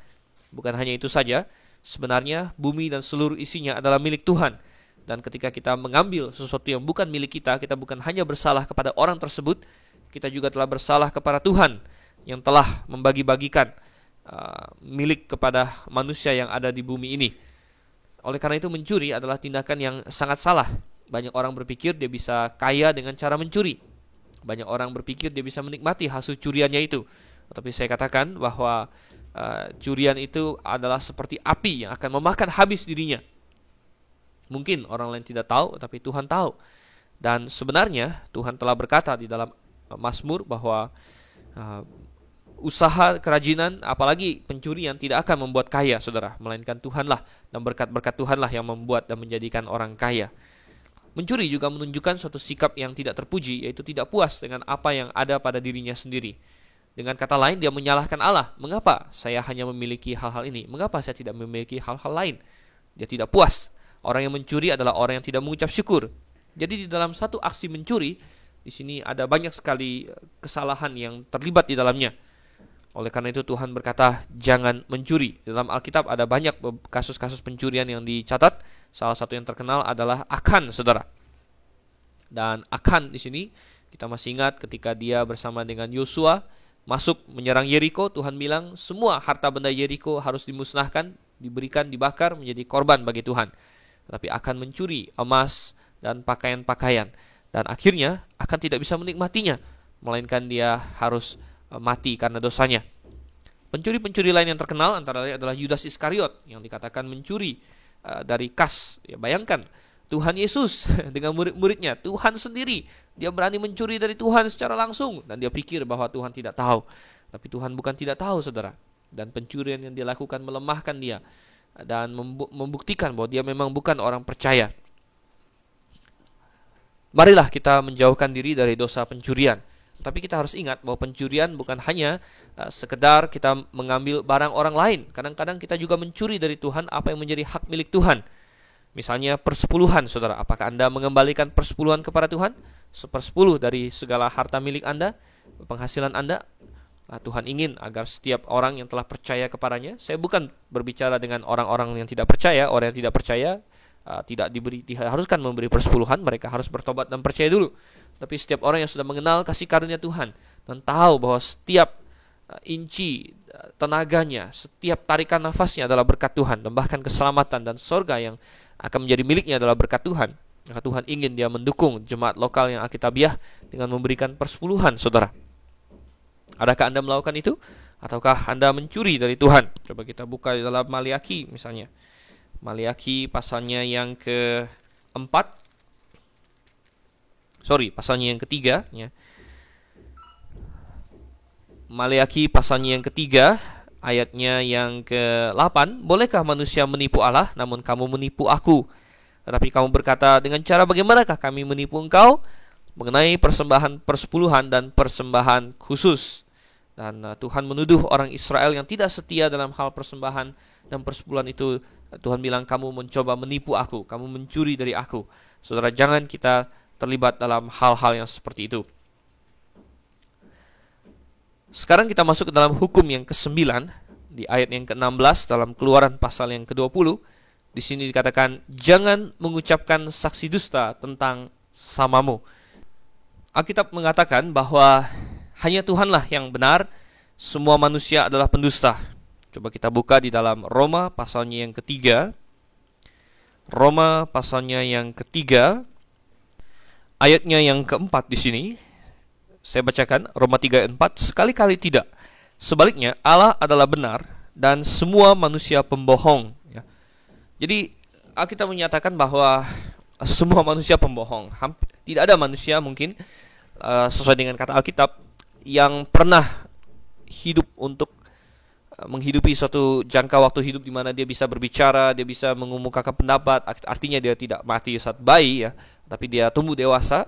Speaker 1: Bukan hanya itu saja, sebenarnya bumi dan seluruh isinya adalah milik Tuhan. Dan ketika kita mengambil sesuatu yang bukan milik kita, kita bukan hanya bersalah kepada orang tersebut, kita juga telah bersalah kepada Tuhan yang telah membagi-bagikan milik kepada manusia yang ada di bumi ini. Oleh karena itu mencuri adalah tindakan yang sangat salah. Banyak orang berpikir dia bisa kaya dengan cara mencuri. Banyak orang berpikir dia bisa menikmati hasil curiannya itu. Tetapi saya katakan bahwa curian itu adalah seperti api yang akan memakan habis dirinya. Mungkin orang lain tidak tahu, tapi Tuhan tahu. Dan sebenarnya Tuhan telah berkata di dalam Mazmur bahwa usaha kerajinan, apalagi pencurian, tidak akan membuat kaya, saudara, melainkan Tuhanlah dan berkat-berkat Tuhanlah yang membuat dan menjadikan orang kaya. Mencuri juga menunjukkan suatu sikap yang tidak terpuji, yaitu tidak puas dengan apa yang ada pada dirinya sendiri. Dengan kata lain, dia menyalahkan Allah. Mengapa saya hanya memiliki hal-hal ini? Mengapa saya tidak memiliki hal-hal lain? Dia tidak puas. Orang yang mencuri adalah orang yang tidak mengucap syukur. Jadi di dalam satu aksi mencuri, di sini ada banyak sekali kesalahan yang terlibat di dalamnya. Oleh karena itu Tuhan berkata, jangan mencuri. Dalam Alkitab ada banyak kasus-kasus pencurian yang dicatat. Salah satu yang terkenal adalah Akan, saudara. Dan Akan di sini kita masih ingat ketika dia bersama dengan Yosua masuk menyerang Yeriko, Tuhan bilang semua harta benda Yeriko harus dimusnahkan, diberikan, dibakar menjadi korban bagi Tuhan. Tetapi Akan mencuri emas dan pakaian-pakaian, dan akhirnya Akan tidak bisa menikmatinya, melainkan dia harus mati karena dosanya. Pencuri-pencuri lain yang terkenal antara lain adalah Yudas Iskariot yang dikatakan mencuri dari kas. Ya, bayangkan Tuhan Yesus dengan murid-muridnya, Tuhan sendiri, dia berani mencuri dari Tuhan secara langsung, dan dia pikir bahwa Tuhan tidak tahu. Tapi Tuhan bukan tidak tahu, saudara. Dan pencurian yang dia lakukan melemahkan dia dan membuktikan bahwa dia memang bukan orang percaya. Marilah kita menjauhkan diri dari dosa pencurian. Tapi kita harus ingat bahwa pencurian bukan hanya sekedar kita mengambil barang orang lain. Kadang-kadang kita juga mencuri dari Tuhan apa yang menjadi hak milik Tuhan. Misalnya persepuluhan, saudara. Apakah Anda mengembalikan persepuluhan kepada Tuhan? 1/10 dari segala harta milik Anda. penghasilan Anda. Tuhan ingin agar setiap orang yang telah percaya kepadanya, saya bukan berbicara dengan orang-orang yang tidak percaya. Orang yang tidak percaya tidak diharuskan memberi persepuluhan, mereka harus bertobat dan percaya dulu. Tapi setiap orang yang sudah mengenal kasih karunia Tuhan dan tahu bahwa setiap inci tenaganya, setiap tarikan nafasnya adalah berkat Tuhan, dan bahkan keselamatan dan sorga yang akan menjadi miliknya adalah berkat Tuhan, maka Tuhan ingin dia mendukung jemaat lokal yang alkitabiah dengan memberikan persepuluhan, saudara. Adakah Anda melakukan itu? Ataukah Anda mencuri dari Tuhan? Coba kita buka di dalam Maliaki misalnya. Maliaki pasalnya yang keempat. Pasalnya yang ketiga. Ya. Maliaki pasalnya yang ketiga, ayatnya yang ke-8. Bolehkah manusia menipu Allah, namun kamu menipu aku? Tetapi kamu berkata, dengan cara bagaimanakah kami menipu engkau? Mengenai persembahan persepuluhan dan persembahan khusus. Dan Tuhan menuduh orang Israel yang tidak setia dalam hal persembahan dan persepuluhan itu. Tuhan bilang, kamu mencoba menipu aku, kamu mencuri dari aku. Saudara, jangan kita terlibat dalam hal-hal yang seperti itu. Sekarang kita masuk ke dalam hukum yang ke-9 di ayat yang ke-16 dalam Keluaran pasal yang ke-20. Di sini dikatakan, jangan mengucapkan saksi dusta tentang samamu. Alkitab mengatakan bahwa hanya Tuhanlah yang benar, semua manusia adalah pendusta. Coba kita buka di dalam Roma pasalnya yang ketiga. Roma pasalnya yang ketiga, ayatnya yang keempat di sini. Saya bacakan Roma 3:4. Sekali-kali tidak. Sebaliknya, Allah adalah benar dan semua manusia pembohong. Ya. Jadi Alkitab menyatakan bahwa semua manusia pembohong. Tidak ada manusia mungkin sesuai dengan kata Alkitab yang pernah hidup untuk menghidupi suatu jangka waktu hidup di mana dia bisa berbicara, dia bisa mengemukakan pendapat. Artinya dia tidak mati saat bayi, ya, tapi dia tumbuh dewasa.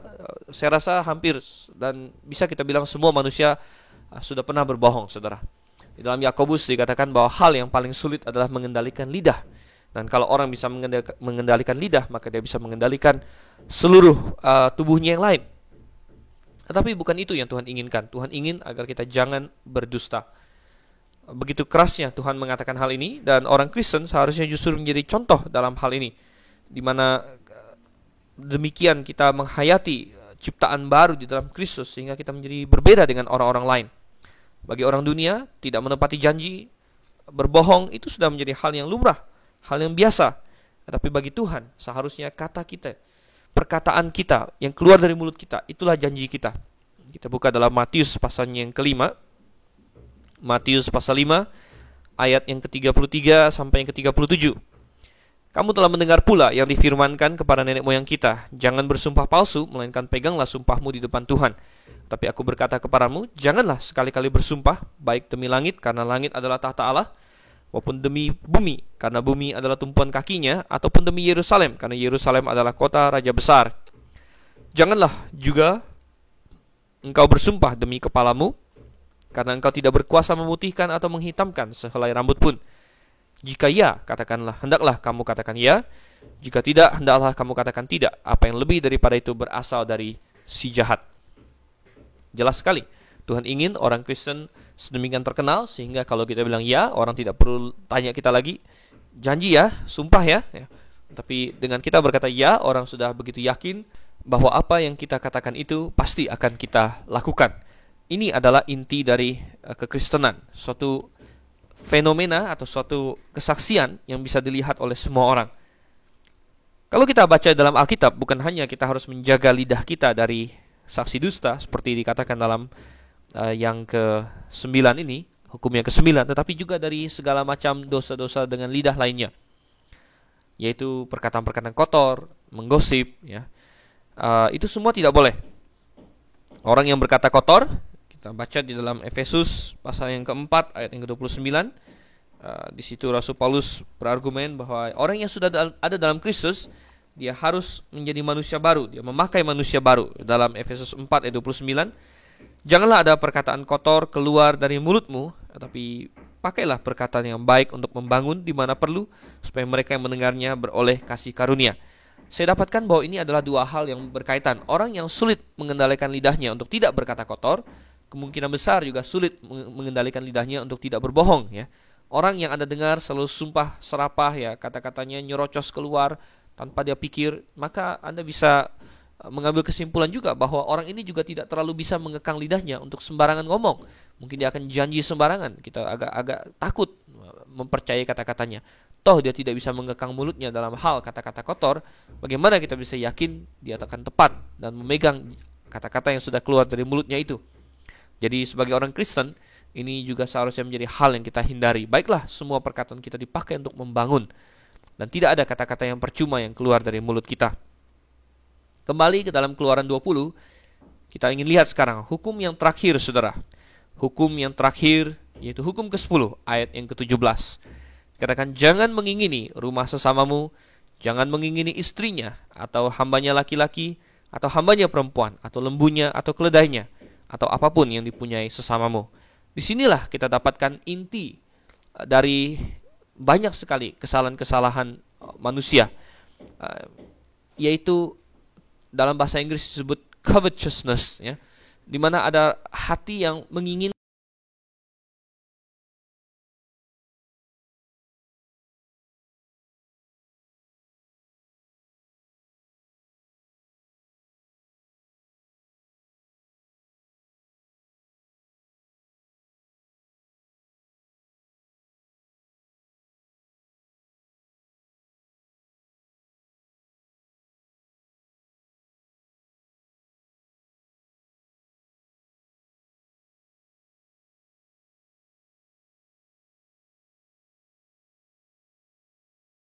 Speaker 1: Saya rasa hampir dan bisa kita bilang semua manusia sudah pernah berbohong, saudara. Di dalam Yakobus dikatakan bahwa hal yang paling sulit adalah mengendalikan lidah. Dan kalau orang bisa mengendalikan lidah, maka dia bisa mengendalikan seluruh tubuhnya yang lain. Tetapi bukan itu yang Tuhan inginkan. Tuhan ingin agar kita jangan berdusta. Begitu kerasnya Tuhan mengatakan hal ini, dan orang Kristen seharusnya justru menjadi contoh dalam hal ini, di mana demikian kita menghayati ciptaan baru di dalam Kristus, sehingga kita menjadi berbeda dengan orang-orang lain. Bagi orang dunia, tidak menepati janji, berbohong, itu sudah menjadi hal yang lumrah, hal yang biasa. Tetapi bagi Tuhan, seharusnya kata kita, perkataan kita yang keluar dari mulut kita, itulah janji kita. Kita buka dalam Matius pasalnya yang kelima. Matius pasal 5 ayat yang ke-33 sampai yang ke-37. Kamu telah mendengar pula yang difirmankan kepada nenek moyang kita, jangan bersumpah palsu, melainkan peganglah sumpahmu di depan Tuhan. Tapi aku berkata kepadamu, janganlah sekali-kali bersumpah, baik demi langit, karena langit adalah tahta Allah, maupun demi bumi, karena bumi adalah tumpuan kakinya, ataupun demi Yerusalem, karena Yerusalem adalah kota raja besar. Janganlah juga engkau bersumpah demi kepalamu, karena engkau tidak berkuasa memutihkan atau menghitamkan sehelai rambut pun. Jika ya, katakanlah, hendaklah kamu katakan ya. Jika tidak, hendaklah kamu katakan tidak. Apa yang lebih daripada itu berasal dari si jahat. Jelas sekali, Tuhan ingin orang Kristen sedemikian terkenal, sehingga kalau kita bilang ya, orang tidak perlu tanya kita lagi, janji ya, sumpah ya. Tapi dengan kita berkata ya, orang sudah begitu yakin bahwa apa yang kita katakan itu pasti akan kita lakukan. Ini adalah inti dari kekristenan, suatu fenomena atau suatu kesaksian yang bisa dilihat oleh semua orang. Kalau kita baca dalam Alkitab, bukan hanya kita harus menjaga lidah kita dari saksi dusta, seperti dikatakan dalam yang ke-9 ini, hukum yang ke-9, tetapi juga dari segala macam dosa-dosa dengan lidah lainnya, yaitu perkataan-perkataan kotor, menggosip, ya. Itu semua tidak boleh. Orang yang berkata kotor, kita baca di dalam Efesus pasal yang keempat ayat yang ke-29. Di situ Rasul Paulus berargumen bahwa orang yang sudah ada dalam Kristus, dia harus menjadi manusia baru, dia memakai manusia baru. Dalam Efesus 4 ayat 29, janganlah ada perkataan kotor keluar dari mulutmu, tetapi pakailah perkataan yang baik untuk membangun di mana perlu, supaya mereka yang mendengarnya beroleh kasih karunia. Saya dapatkan bahwa ini adalah dua hal yang berkaitan. Orang yang sulit mengendalikan lidahnya untuk tidak berkata kotor, kemungkinan besar juga sulit mengendalikan lidahnya untuk tidak berbohong, ya. Orang yang Anda dengar selalu sumpah serapah, ya, kata-katanya nyerocos keluar tanpa dia pikir, maka Anda bisa mengambil kesimpulan juga bahwa orang ini juga tidak terlalu bisa mengekang lidahnya untuk sembarangan ngomong. Mungkin dia akan janji sembarangan. Kita agak takut mempercayai kata-katanya. Toh dia tidak bisa mengekang mulutnya dalam hal kata-kata kotor. Bagaimana kita bisa yakin dia akan tepat dan memegang kata-kata yang sudah keluar dari mulutnya itu? Jadi sebagai orang Kristen, ini juga seharusnya menjadi hal yang kita hindari. Baiklah, semua perkataan kita dipakai untuk membangun, dan tidak ada kata-kata yang percuma yang keluar dari mulut kita. Kembali ke dalam Keluaran 20, kita ingin lihat sekarang hukum yang terakhir, saudara. Hukum yang terakhir, yaitu hukum ke-10, ayat yang ke-17. Katakan, jangan mengingini rumah sesamamu, jangan mengingini istrinya, atau hambanya laki-laki, atau hambanya perempuan, atau lembunya, atau keledainya, atau apapun yang dipunyai sesamamu. Disinilah kita dapatkan inti dari banyak sekali kesalahan-kesalahan manusia, yaitu dalam bahasa Inggris disebut covetousness, ya, di mana ada hati yang menginginkan